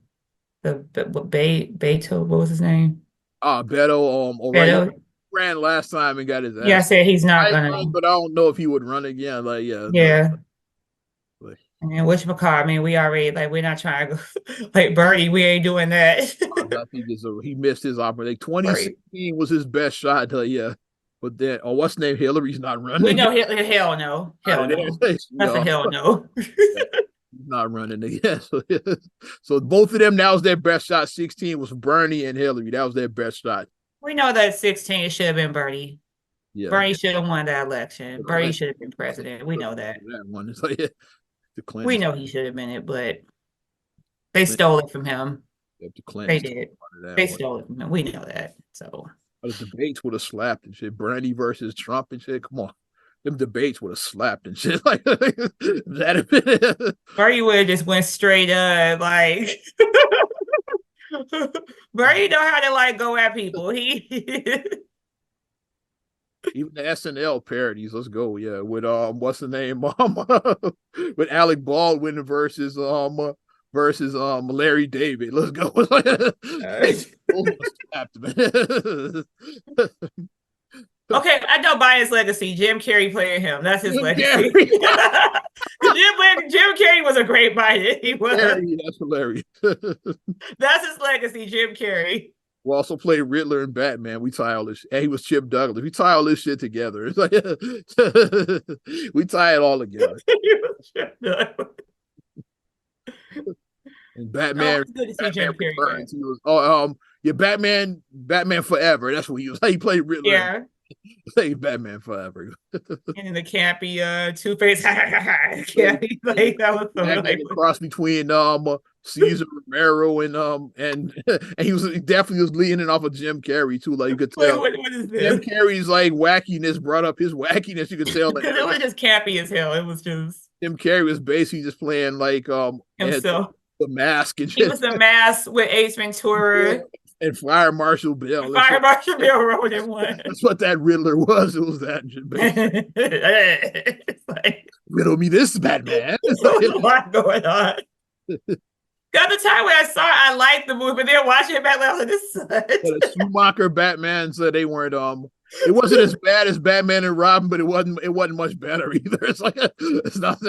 Beto, what was his name? Beto. Beto ran last time and got his ass. Yeah, I said he's not gonna. But I don't know if he would run again. Like, yeah. Yeah. And whatchamacallit, I mean, we already we're not trying to go like Bernie. We ain't doing that. I think he missed his opportunity. 2016 was his best shot. Yeah. But then, what's the name? Hillary's not running. We know hell no. That's a hell no. Not running again. So both of them, that was their best shot. 16 was Bernie and Hillary. That was their best shot. We know that 16 should have been Bernie. Yeah. Bernie should have won that election. Bernie should have been president. We know that. That one is like, we know he should have been it, but they stole it from him. They did. They stole it from him. We know that. So the debates would have slapped and shit. Bernie versus Trump and shit. Come on. Them debates would have slapped and shit like that. Bernie would have just went straight up like Bernie know how to go at people. He even the SNL parodies. Let's go, yeah. With what's the name? With Alec Baldwin versus Larry David. Let's go. Okay, I know Biden's legacy. Jim Carrey playing him. That's his legacy. Jim Carrey was a great Biden. He was. That's hilarious. That's his legacy, Jim Carrey. We also played Riddler and Batman. We tie all this. And he was Chip Douglas. We tie all this shit together. It's like we tie it all together. And Batman. It's good to see Jim Carrey. He was Batman Forever. That's what he was. He played Riddler. Yeah. Say Batman Forever. And the campy Two-Face campy, that was so cross between Caesar Romero and he definitely was leaning off of Jim Carrey too. Like you could tell what is this? Jim Carrey's wackiness brought up his wackiness. You could tell because it was just campy as hell. It was just Jim Carrey was basically just playing himself. The Mask and shit. He was The Mask with Ace Ventura. And Fire Marshal Bill. Fire Marshal Bill wrote in one. That's what that Riddler was. It was that. Riddle me this, Batman. There's a lot going on. Got the time when I saw it, I liked the movie, but then watching it back, I was like, this Yeah, the sucks. Schumacher Batman said they weren't it wasn't as bad as Batman and Robin, but it wasn't much better either. It's like it's not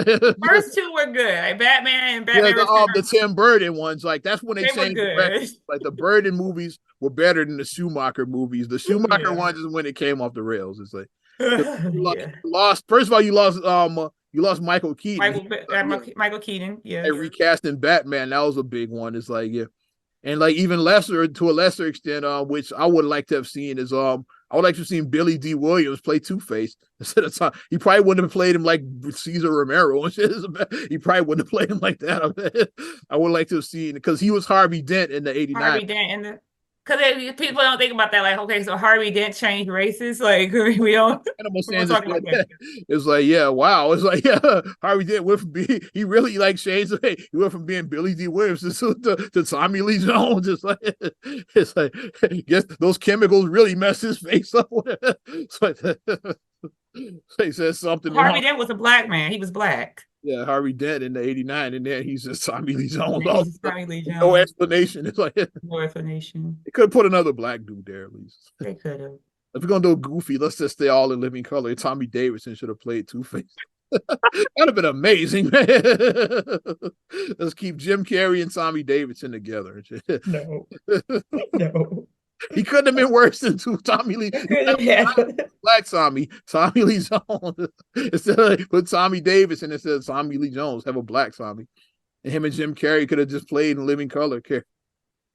First two were good. Like Batman and yeah, Batman Returns, the Tim Burton ones, like that's when they they were changed the record. good. Like the Burton movies were better than the Schumacher movies. The Schumacher Yeah. ones is when it came off the rails. It's like Yeah. you lost first of all, you lost Michael Keaton. Michael Keaton, Like yes. recasting Batman, that was a big one. It's like, yeah. And like even lesser to a lesser extent, which I would like to have seen is I would like to have seen Billy D. Williams play Two Face instead of Tom. He probably wouldn't have played him like Cesar Romero and shit. He probably wouldn't have played him like that. I would like to have seen because he was Harvey Dent in the '89. Harvey Dent and the because people don't think about that. Like, okay, so Harvey Dent changed races. Like, we don't Animal we don't Sanders talk about that. said it's like, yeah, wow. It's like, yeah, Harvey Dent went from being, he really like changed the He went from being Billy D. Williams to Tommy Lee Jones. It's like, yes, those chemicals really messed his face up. It's like, so he says something Harvey wrong. Dent was a black man. He was black. Yeah, Harvey Dent in the '89, and then he's just Tommy Lee And Jones. then he's just Tommy Lee No Jones. explanation. It's like, they No explanation. could put another black dude there at least. They could have. If we're gonna do Goofy, let's just stay all in living color. Tommy Davidson should have played Two Face. That'd have been amazing, man. Let's keep Jim Carrey and Tommy Davidson together. No, no. He couldn't have been worse than Tommy Lee. Yeah. Black Tommy Lee Jones. Instead of put Tommy Davidson instead of Tommy Lee Jones, have a black Tommy. And him and Jim Carrey could have just played in living color.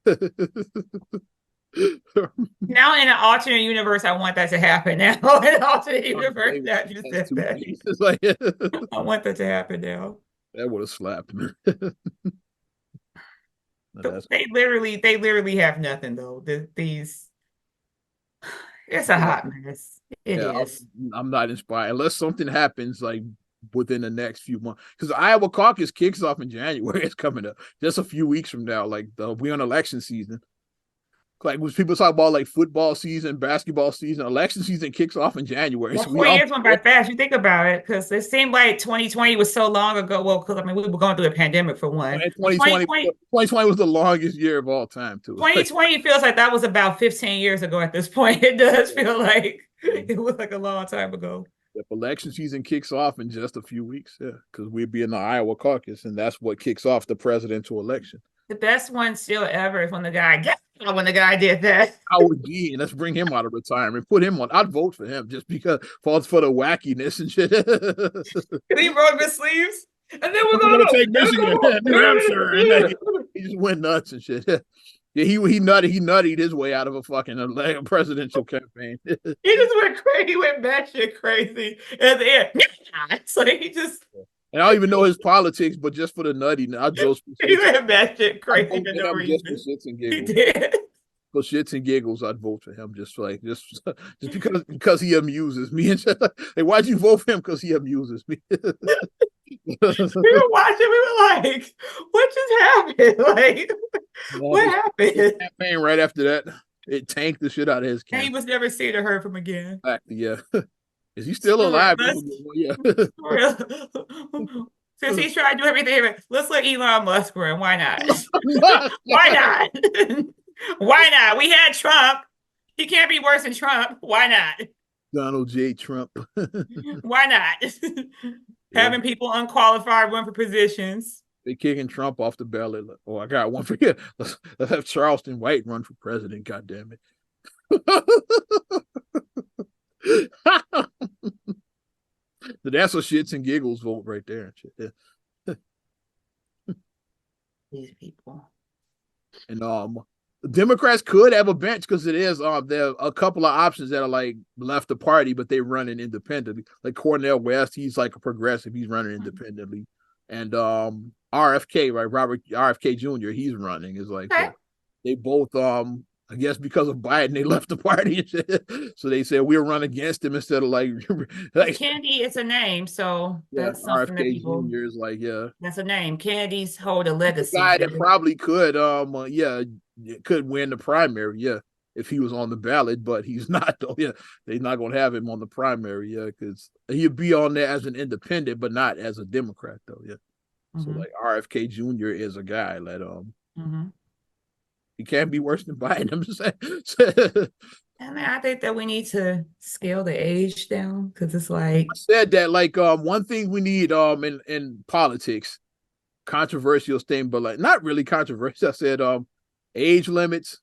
Now in an alternate universe, I want that to happen. Now in an alternate universe, that you said that. Like, I want that to happen now. that would have slapped me. They literally have nothing though. These, it's a hot mess. It Yeah, is. I'm not inspired unless something happens like within the next few months. Because Iowa caucus kicks off in January. It's coming up just a few weeks from now. Like we're on election season. Like when people talk about like football season, basketball season, election season kicks off in January. Well, So 4 years went by fast. You think about it, because it seemed like 2020 was so long ago. Well, because I mean, we were going through a pandemic for one. 2020 was the longest year of all time too. 2020 feels like that was about 15 years ago at this point. It does feel like it was like a long time ago. If election season kicks off in just a few weeks, yeah, because we'll be in the Iowa caucus, and that's what kicks off the presidential election. The best one still ever is when the guy did that. Howard Dean, let's bring him out of retirement. Put him on. I'd vote for him just because for the wackiness and shit. He rolled his sleeves, and then we're gonna take Michigan, New Hampshire, and then he just went nuts and shit. Yeah, he nuttied his way out of a fucking presidential campaign. He just went crazy. He went batshit crazy at the end. So he just. And I don't even know his politics, but just for the nutty, I just he went batshit crazy for no reason. Just for shits and giggles. He did. For shits and giggles, I'd vote for him just because he amuses me. And just, hey, why'd you vote for him? Because he amuses me. We were watching. We were like, "What just happened? Like, what happened?" Campaign right after that, it tanked the shit out of his campaign. And he was never seen or heard from again. Exactly, yeah. Is he still alive? Yeah. Since he's trying to do everything, let's let Elon Musk run. Why not? Why not? Why not? We had Trump. He can't be worse than Trump. Why not? Donald J. Trump. Why not? Having people unqualified run for positions. They kicking Trump off the ballot. Oh, I got one for you. Let's have Charleston White run for president. God damn it. That's a shits and giggles vote right there. These people. And Democrats could have a bench because it is there are a couple of options that are like left the party, but they running independently. Like Cornel West, he's like a progressive, he's running independently. And RFK, right, Robert RFK Jr., he's running. Is like okay. They both I guess because of Biden, they left the party. So they said we'll run against him instead of like Kennedy is a name, so that's something that people. Jr. is like, yeah, that's a name. Kennedy's hold a legacy. The guy that probably could, could win the primary, yeah, if he was on the ballot, but he's not though. Yeah, they're not gonna have him on the primary, yeah, because he'd be on there as an independent, but not as a Democrat though. Yeah. So Hmm. like RFK Jr. is a guy that Hmm. he can't be worse than Biden. I'm just saying. And I think that we need to scale the age down because it's I like said that like one thing we need in politics, controversial thing, but like not really controversial. I said age limits,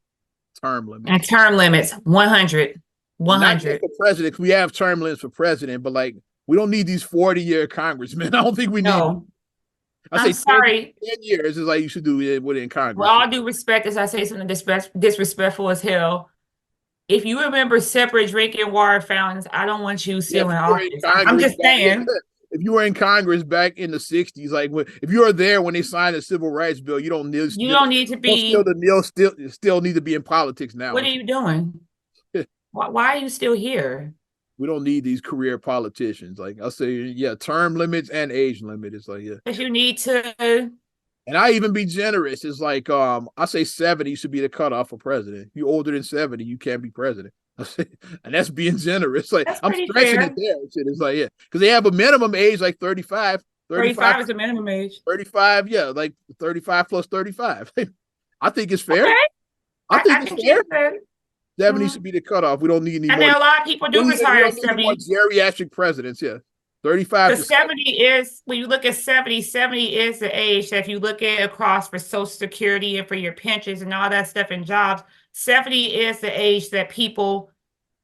term and limits. term limits 100, Not yet 100. for president. We have term limits for president, but like we don't need these 40-year congressmen. I don't think we need. No, I I'm say 10, sorry. 10 years is like you should do it within With Congress. all due respect, as I say something disrespectful as hell, if you remember separate drinking water fountains, I don't want you Yeah, still if in you were in office. I'm Congress just back, yeah, saying. if you were in Congress back in the '60s, like if you were there when they signed the Civil Rights Bill, you don't need You don't need to don't still be, the Neil still need to be in politics now what are and shit. you doing? Why are you still here? We don't need these career politicians. Like I say, yeah, term limits and age limit. It's like yeah, Because you need to, and I even be generous. It's like I say 70 should be the cutoff for president. If you're older than 70, you can't be president. And that's being generous. Like that's I'm pretty stretching it fair. there. It's like yeah, because they have a minimum age like 35, 35, 35 is the minimum age. 35. Yeah, like 35 plus 35. I think it's fair. Okay, I think I it's can fair. choose that. 70 Mhm. should be the cutoff. We don't need any And more. then a lot of people do We retire at don't need any more 70. geriatric presidents. Yeah, 35 to Because 70. 70 is, when you look at 70, 70 is the age that if you look at across for Social Security and for your pensions and all that stuff and jobs, 70 is the age that people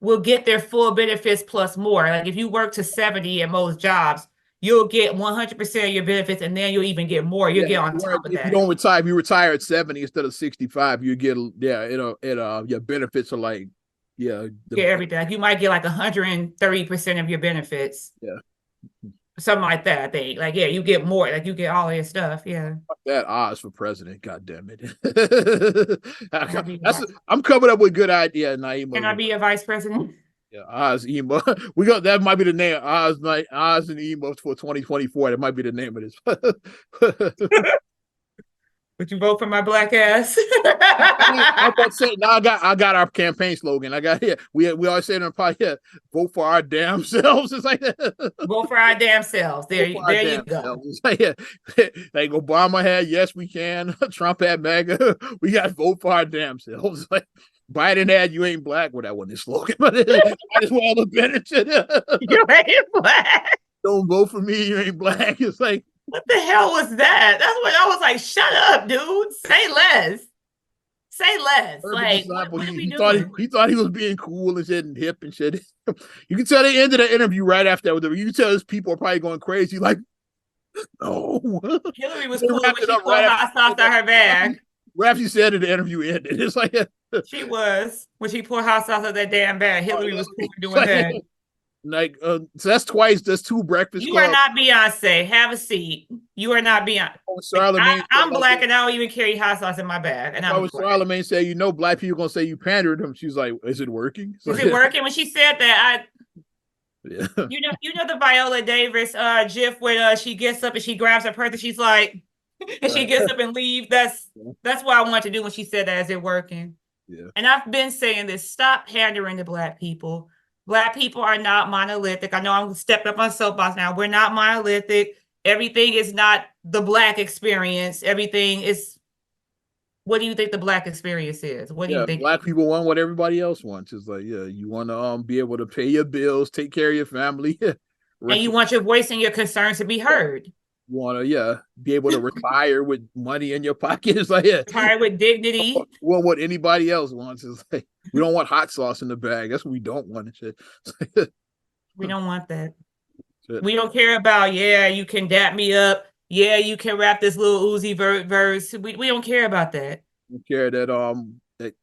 will get their full benefits plus more. Like if you work to 70 at most jobs, you'll get 100% of your benefits and then you'll even get more. You'll Yeah, get on top of if you that. don't retire, if you retire at 70 instead of 65, you get yeah, your benefits are like yeah, Get everything. Like you might get like 130% of your benefits. yeah. Something like that, I think. Like, yeah, you get more. Like you get all of your stuff. Yeah. That Oz for president, god damn it. Can I be That's I'm coming up with good idea, can I Naima. be a vice president? Yeah, Oz emo. We got that might be the name. Oz and emo for 2024. That might be the name of this. Would you vote for my black ass? I'm about to say now. I got our campaign slogan. I got here. We always say in our podcast, yeah, vote for our damn selves. It's like Vote for our damn selves. vote for our There you damn go. selves. It's like, yeah. Like Obama had, yes, we can. Trump had MAGA. We got to vote for our damn selves. It's like Biden had, you ain't black. Well, that wasn't his slogan, but it might as well have been it. You ain't black. Don't vote for me. You ain't black. It's like What the hell was that? That's what I was like. Shut up, dude. Say less. Say less. perfect Like, example. what are we He thought doing? he thought he was being cool and shit and hip and shit. You can tell they ended the interview right after that. You can tell his people are probably going crazy. Like, no. Hillary was They cool wrapped when it she up pulled hot sauce out her bag. right after you said it, the interview ended. It's like, She was when she poured hot sauce out that damn bag. Hillary was cool doing like, that. so that's twice. That's two Breakfast You are Club. not Beyonce. Have a seat. You are not Beyonce. Like, Charlemagne said, I'm like, black and I don't even carry hot sauce in my bag, and I I'm was black. Charlemagne said, black people gonna say you pandered them. She's like, is it working? So, Is it working? When she said that, yeah. you know the Viola Davis gif when she gets up and she grabs her purse and she's like, and she Right. gets up and leave. That's what I wanted to do when she said that. Is it working? Yeah. And I've been saying this. Stop pandering to black people. Black people are not monolithic. I know I'm stepping up on soapbox now. We're not monolithic. Everything is not the black experience. Everything is. What do you think the black experience is? What do you Yeah, think? black people want what everybody else wants. It's like, yeah, you want to be able to pay your bills, take care of your family, And you want your voice and your concerns to be heard. you want to be able to retire with money in your pocket. It's like yeah, Retire with dignity. want what anybody else wants. It's like we don't want hot sauce in the bag. That's what we don't want. And shit. We don't want that. Shit. We don't care about, yeah, you can dap me up. Yeah, you can rap this little Uzi verse. We don't care about that. We care that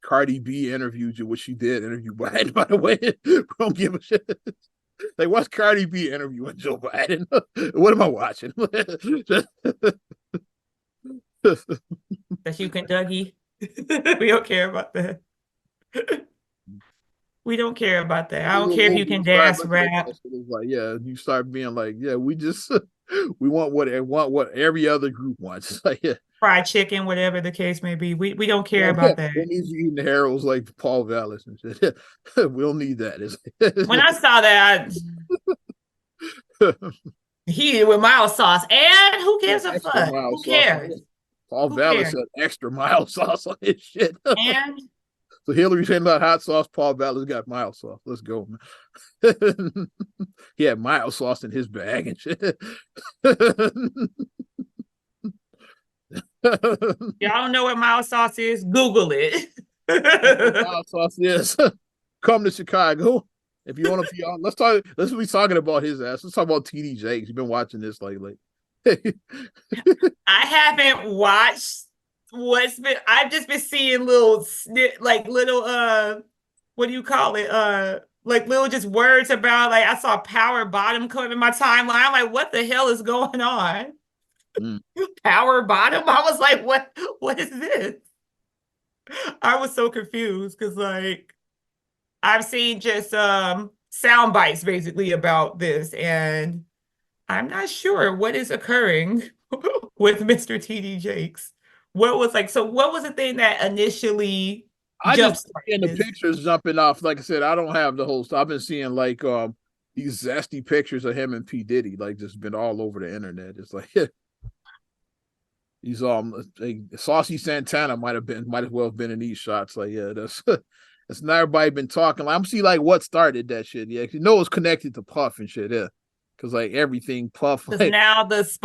Cardi B interviewed you, which she did interview Biden, by the way. We don't give a shit. Like, what's Cardi B interviewing Joe Biden? What am I watching? That you can Dougie. We don't care about that. We don't care about that. I don't care if you can dance, rap, It's like, yeah, you start being like, yeah, we just we want what every other group wants. It's like, yeah, fried chicken, whatever the case may be. We don't care yeah, about that. we need you eating Harold's like Paul Vallis and shit. We don't need that. When I saw that, He eat it with mild sauce. And who gives a Extra fuck? mild Who sauce on cares? it. Paul Who Valor cares? said extra mild sauce on his shit. And So Hillary saying about hot sauce. Paul Valor's got mild sauce. Let's go, man. He had mild sauce in his bag and shit. y'all don't know what mild sauce is? Google it. Mild sauce is. Come to Chicago. If you want to be on, let's talk. Let's be talking about his ass. Let's talk about TD Jakes. You've been watching this lately. I haven't watched what's been. I've just been seeing little like little what do you call it? Like little just words about like I saw power bottom come in my timeline. I'm like, what the hell is going on? Mm. Power bottom? I was like, what is this? I was so confused because like I've seen just sound bites basically about this, and I'm not sure what is occurring with Mr. TD Jakes. What was like, so what was the thing that initially I just jump seeing the started this? pictures jumping off. Like I said, I don't have the whole stuff. I've been seeing like these zesty pictures of him and P Diddy, like just been all over the internet. It's like he's like, Saucy Santana might as well have been in these shots. Like yeah, that's not everybody been talking. Like, I'm see like what started that shit. Yeah, you know it's connected to Puff and shit. Yeah, because like everything Puff Because like now Puff,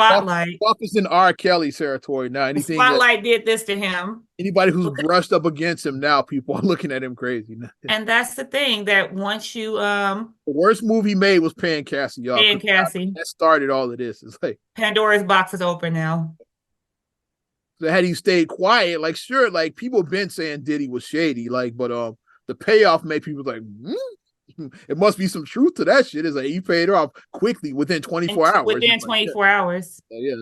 Puff is in R. Kelly territory now. the Anything that spotlight did this to him. anybody who's brushed up against him now, people are looking at him crazy. And that's the thing that once you The worst movie he made was paying Cassie off and because Cassie, that started all of this. It's like Pandora's box is open now. so had he stayed quiet, like sure, like people been saying Diddy was shady, like, but the payoff made people like, it must be some truth to that shit. It's like he paid her off quickly within And 24 hours. within It's like, 24 hours. yeah,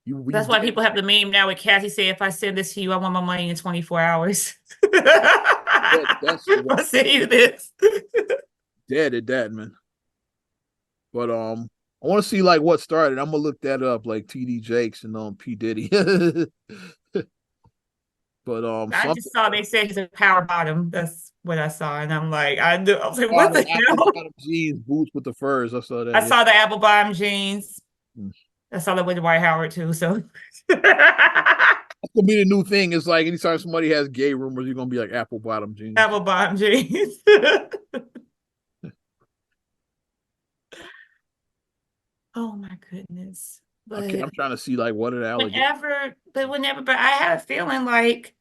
you That's why dead. people have the meme now with Cassie say, if I send this to you, I want my money in 24 hours. That's if I send you this. dead at that, man. But I want to see like what started. I'm gonna look that up, like TD Jakes and P Diddy. But I something just saw they said he's a power bottom. That's what I saw. And I'm like, I was like, what bottom the apple hell? bottom jeans, boots with the furs. I saw I that. Yeah. saw the apple bottom jeans. Mm. I saw that with Dwight Howard too. So That's gonna be the new thing. It's like anytime somebody has gay rumors, you're gonna be like apple bottom jeans. apple bottom jeans. Oh my goodness. Okay, But I'm trying to see like what are the allegations. but I had a feeling like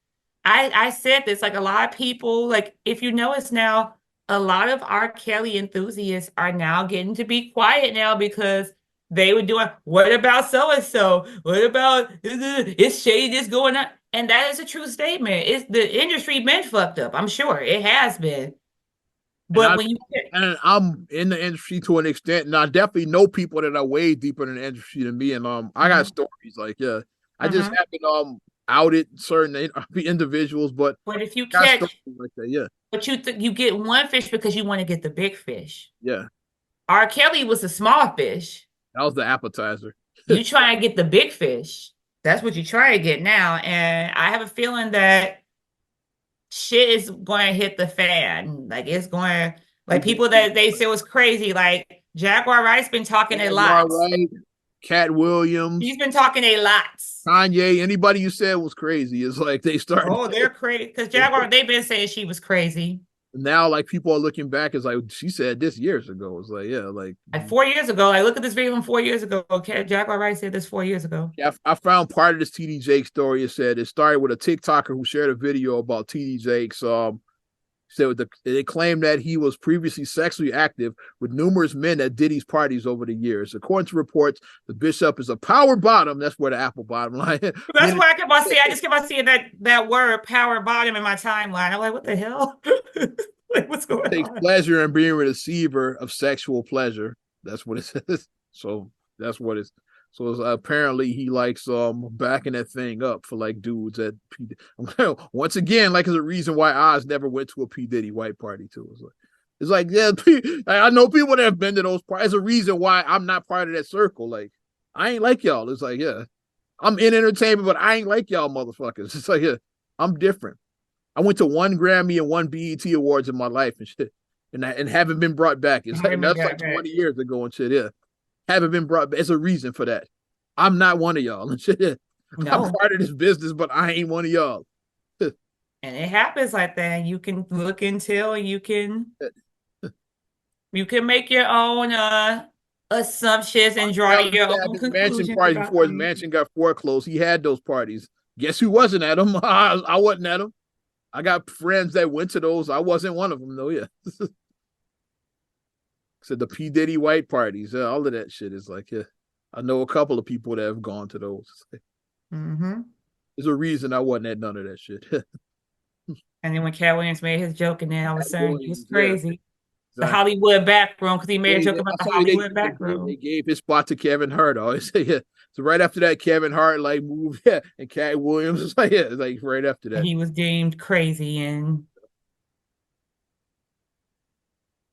I said this, like a lot of people, like if you notice now, a lot of R. Kelly enthusiasts are now getting to be quiet now because they were doing, what about so and so? What about it's shady this going on? And that is a true statement. It's the industry been fucked up. I'm sure it has been. And But I when you and I'm in the industry to an extent, and I definitely know people that are way deeper in the industry than me. And I got Mhm, stories like yeah, I just mhm. haven't outed certain individuals, but But if you I got stories catch, like that. Yeah, but you get one fish because you want to get the big fish. yeah, R. Kelly was a small fish. that was the appetizer. You try and get the big fish. That's what you try to get now. And I have a feeling that shit is going to hit the fan. Like it's going, like people that they said was crazy. Like Jaguar Wright's been talking a lot. Jaguar Wright, Cat He's Williams, been talking a lot. Kanye, anybody you said was crazy. It's like they started Oh, they're crazy. Because Jaguar, they've been saying she was crazy. now, like people are looking back. It's like she said this years ago. It's like yeah, like Like 4 years ago. Like look at this video from 4 years ago. Okay, Jaguar Wright said this 4 years ago. yeah, I found part of this TD Jake story. It said it started with a TikToker who shared a video about TD Jake's. Said they claimed that he was previously sexually active with numerous men at Diddy's parties over the years. According to reports, the bishop is a power bottom. That's where the apple bottom line. That's why I kept on seeing. I just kept on seeing that word power bottom in my timeline. I'm like, what the hell? Like, what's going Takes on? pleasure in being a receiver of sexual pleasure. That's what it says. So that's what it's. So it's, apparently he likes backing that thing up for like dudes at P. Once again, like it's a reason why Oz never went to a P Diddy white party too. It's like yeah, I know people that have been to those parties. There's a reason why I'm not part of that circle. Like I ain't like y'all. It's like yeah, I'm in entertainment, but I ain't like y'all motherfuckers. It's like yeah, I'm different. I went to one Grammy and one BET awards in my life and shit, and haven't been brought back. It's like that's like 20 years ago and shit. Yeah, haven't been brought. There's a reason for that. I'm not one of y'all. I'm No. part of this business, but I ain't one of y'all. And it happens like that. You can look until you can make your own assumptions and draw Allen your had own his mansion conclusions party about before his things. mansion got foreclosed. He had those parties. Guess who wasn't at them? I wasn't at them. I got friends that went to those. I wasn't one of them though. Yeah. So the P Diddy white parties, all of that shit is like, yeah. I know a couple of people that have gone to those. Hmm. There's a reason I wasn't at none of that shit. Pat And then when Cat Williams made his joke, and then all of a sudden it's Williams, yeah, crazy. The exactly. Hollywood back room, because he made a joke I about the saw you. Hollywood back They room. gave his spot to Kevin Hart. I always say, yeah. So right after that, Kevin Hart like moved, yeah, and Cat Williams was like, yeah, like right after And that. he was deemed crazy, and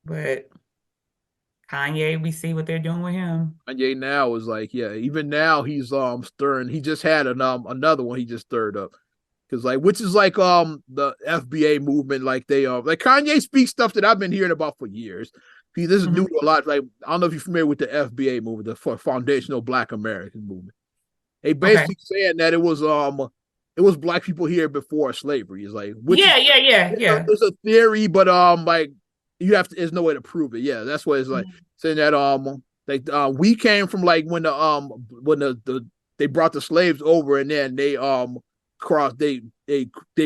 but Kanye, we see what they're doing with him. Kanye now is like, yeah, even now he's stirring. He just had another one he just stirred up. Cause like, which is like the FBA movement, like they like Kanye speaks stuff that I've been hearing about for years. This is new Hmm. to a lot. Like I don't know if you're familiar with the FBA movement, the Foundational Black American movement. They Okay. basically saying that it was black people here before slavery. Is like, which is Yeah, yeah, yeah, yeah. it's a theory, but like you have to. There's no way to prove it. Yeah, that's what it's like Mhm. saying that like we came from like when the they brought the slaves over and then they crossed they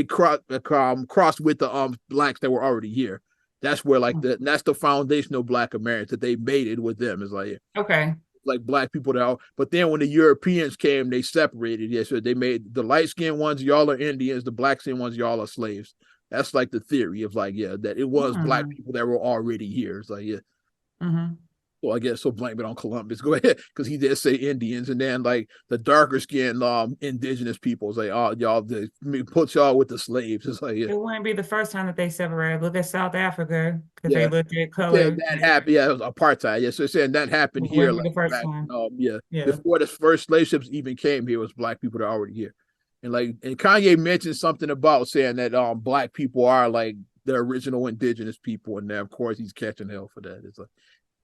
crossed with the blacks that were already here. That's where like that's the foundational black Americans that they made it with them. Is Okay. like black people that but then when the Europeans came, they separated. Yeah, so they made the light skinned ones, y'all are Indians, the black skinned ones, y'all are slaves. That's like the theory of like, yeah, that it was black Mm-hmm. people that were already here. It's like, yeah. Mm-hmm. So I guess so blame it on Columbus. Go ahead, because he did say Indians, and then like the darker skinned indigenous people. It's like, oh y'all, put y'all with the slaves. It's like, yeah, It wouldn't be the first time that they separated. Look at South Africa, because they yeah. looked at Saying color. that happened. Yeah, it was apartheid. Yeah, so saying that happened It here, wouldn't be like the first back, time. yeah, Yeah. before the first slave ships even came here, was black people that are already here, and like, and Kanye mentioned something about saying that black people are like the original indigenous people, and then of course he's catching hell for that. It's like,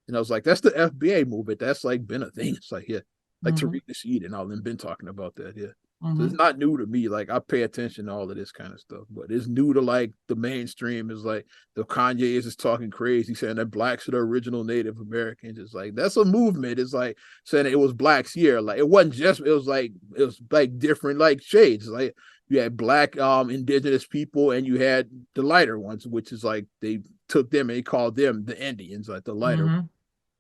and I was like, that's the FBA movement. That's like been a thing. It's like, yeah, like Mm-hmm. Tariq Nasheed and all them been talking about that. Yeah. So it's Mm-hmm. not new to me. Like I pay attention to all of this kind of stuff, but it's new to like the mainstream. Is like the Kanye is just talking crazy, saying that blacks are the original Native Americans. It's like that's a movement. It's like saying it was blacks here. Like it wasn't just. It was like different like shades. Like you had black indigenous people, and you had the lighter ones, which is like they took them and they called them the Indians, like the lighter, Mm-hmm.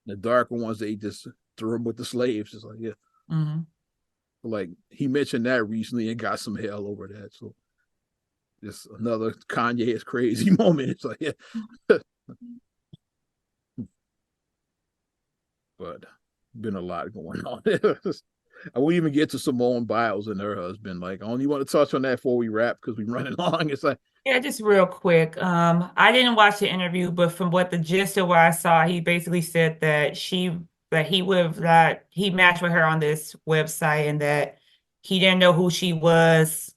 the darker ones. They just threw them with the slaves. It's like, yeah, Mm-hmm. like he mentioned that recently and got some hell over that. So just another Kanye is crazy moment. It's like, yeah, but been a lot going on. I won't even get to Simone Biles and her husband. Like, I only want to touch on that before we wrap because we're running long. It's like, Yeah, just real quick. I didn't watch the interview, but from what the gist of what I saw, he basically said that he would have that he matched with her on this website and that he didn't know who she was.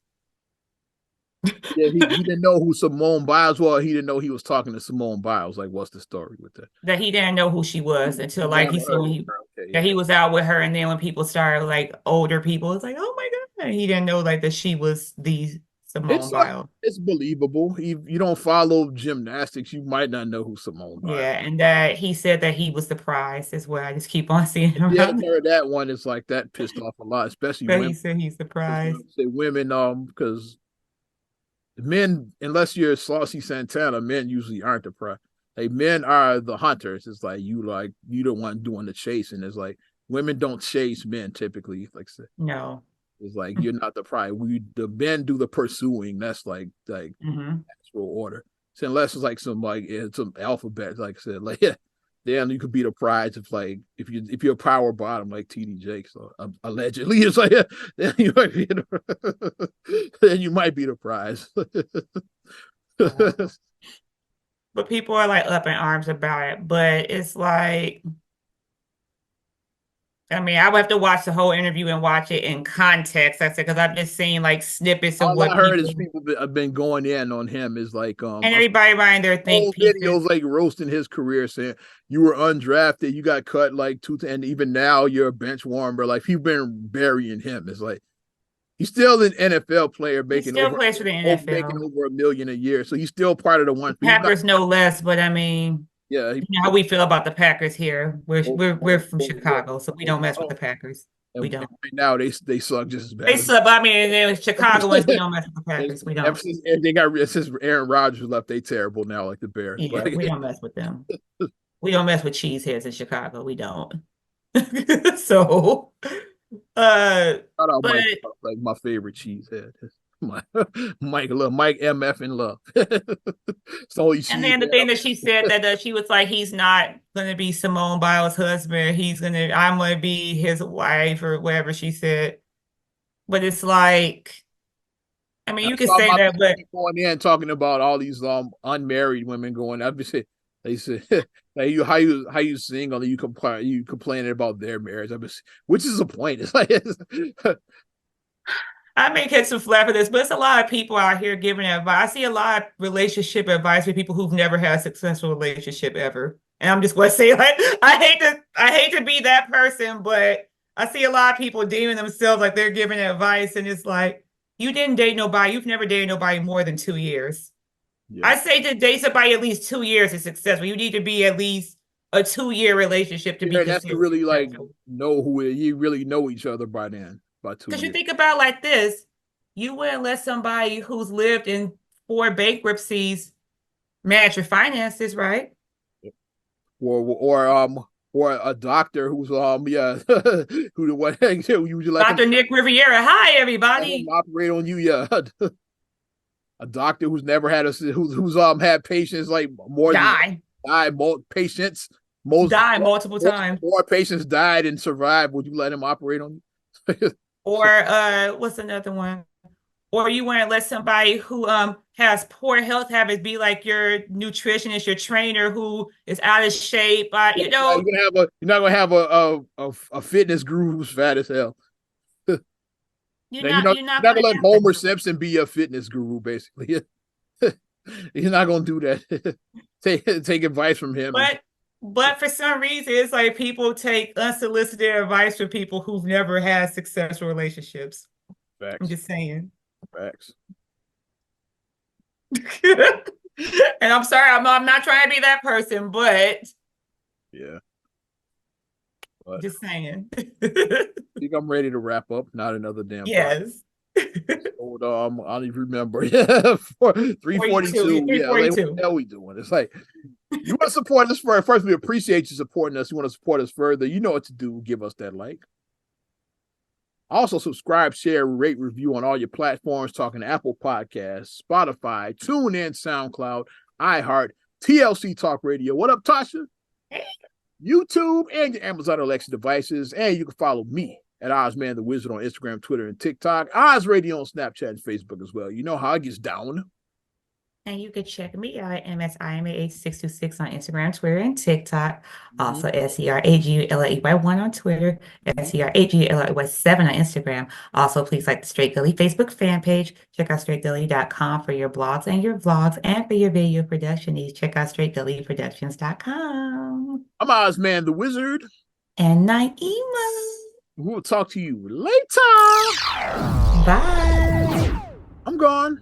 yeah, he didn't know who Simone Biles was. He didn't know he was talking to Simone Biles. Like, what's the story with that? That he didn't know who she was until He like never he said heard when of he her. Okay, that yeah. he was out with her, and then when people started like older people, it's like, oh my God. He didn't know like that she was the Simone Biles. It's believable. You don't follow gymnastics, you might not know who Simone Biles. Yeah, and that he said that he was surprised is what I just keep on seeing Yeah, around. I heard that one. It's like that pissed off a lot, especially But women. he said he's Because surprised. say women, because men, unless you're Saucy Santana, men usually aren't the prize. Like men are the hunters. It's like you the one doing the chasing. It's like women don't chase men typically. Like I said, No. it's like you're not the prize. We the men do the pursuing. That's like Hmm. actual order. So unless it's like some alphabet, like I said, like yeah, then you could be the prize if you're a power bottom like TD Jakes, so allegedly it's like yeah, then you might be then you might be the prize. Yeah. But people are like up in arms about it. But it's like I mean, I would have to watch the whole interview and watch it in context. I said because I've just seen like snippets of All I what heard is people people have been going in on him is like and everybody behind their think whole pieces. videos like roasting his career, saying you were undrafted, you got cut like two, and even now you're a bench warmer. Like people been burying him. It's like he's still an NFL player He still plays for the making NFL. over $1 million a year. So he's still part of the one. He's not. Packers no less, but I mean, Yeah, you know how we feel about the Packers here. We're from yeah. Chicago, so we don't mess with the Packers. We And don't. right now they suck just as They bad. sub. I mean, they're Chicagoans, we don't mess with the Packers. We Ever don't. since Aaron Rodgers left, they terrible now, like the Bears. Yeah, Like we don't mess with them. We don't mess with cheeseheads in Chicago. We don't. So, shout out but Mike, like my favorite cheesehead. Mike MF in love. So you and see then the thing that she said that she was like, he's not gonna be Simone Biles' husband. I'm gonna be his wife or whatever she said. But it's like, I mean, I you could saw say my that, but going in talking about all these unmarried women going. I be say they said like how you single and you complaining about their marriage. Which is the point? It's like I may get some flack for this, but it's a lot of people out here giving advice. I see a lot of relationship advice for people who've never had a successful relationship ever. And I'm just gonna say, like, I hate to be that person, but I see a lot of people deeming themselves like they're giving advice, and it's like, you didn't date nobody, you've never dated nobody more than 2 years. yeah. I say to date somebody at least 2 years is successful. You need to be at least a 2 year relationship to be And that's to considered really like successful. know who you really know each other by then, by two Because you years. think about it like this, you wouldn't let somebody who's lived in 4 bankruptcies manage your finances, right? Or a doctor who's yeah who the what you Dr. Nick Riviera, hi let him everybody. operate on you, yeah. A doctor who's never had who's had patients like more than Die, died more patients most die multiple times. more patients died and survived. Would you let him operate on you? Or what's another one? Or you want to let somebody who has poor health habits be like your nutritionist, your trainer who is out of shape. You know, You're not gonna have a fitness guru who's fat as hell. Now you're not you're not gonna gonna let have that. Homer Simpson be a fitness guru, basically. He's not gonna do that. Take advice from him. But for some reason, it's like people take unsolicited advice from people who've never had successful relationships. I'm Facts, just saying. facts. And I'm sorry, I'm not trying to be that person, but Yeah, but just saying. I think I'm ready to wrap up. Not another damn podcast. Yes. Hold on, I don't even remember. Yeah, 342. Yeah, like what 342. the hell we doing? It's like you want to support us first. We appreciate you supporting us. You want to support us further? You know what to do. Give us that like. Also, subscribe, share, rate, review on all your platforms. Talking Apple Podcasts, Spotify, TuneIn, SoundCloud, iHeart, TLC Talk Radio. What up, Tasha? YouTube and your Amazon Alexa devices. And you can follow me at Ozman the Wizard on Instagram, Twitter, and TikTok. Oz Radio on Snapchat and Facebook as well. You know how it gets down. And you can check me out at MSIMA8626 on Instagram, Twitter, and TikTok. Also, SERAGULEY1 on Twitter, SERAGULEY7 on Instagram. Also, please like the Straight Gully Facebook fan page. Check out straightgully.com for your blogs and your vlogs. And for your video production needs, check out straightgullyproductions.com. I'm Ozman the Wizard. And Naima. We'll talk to you later. Bye. I'm gone.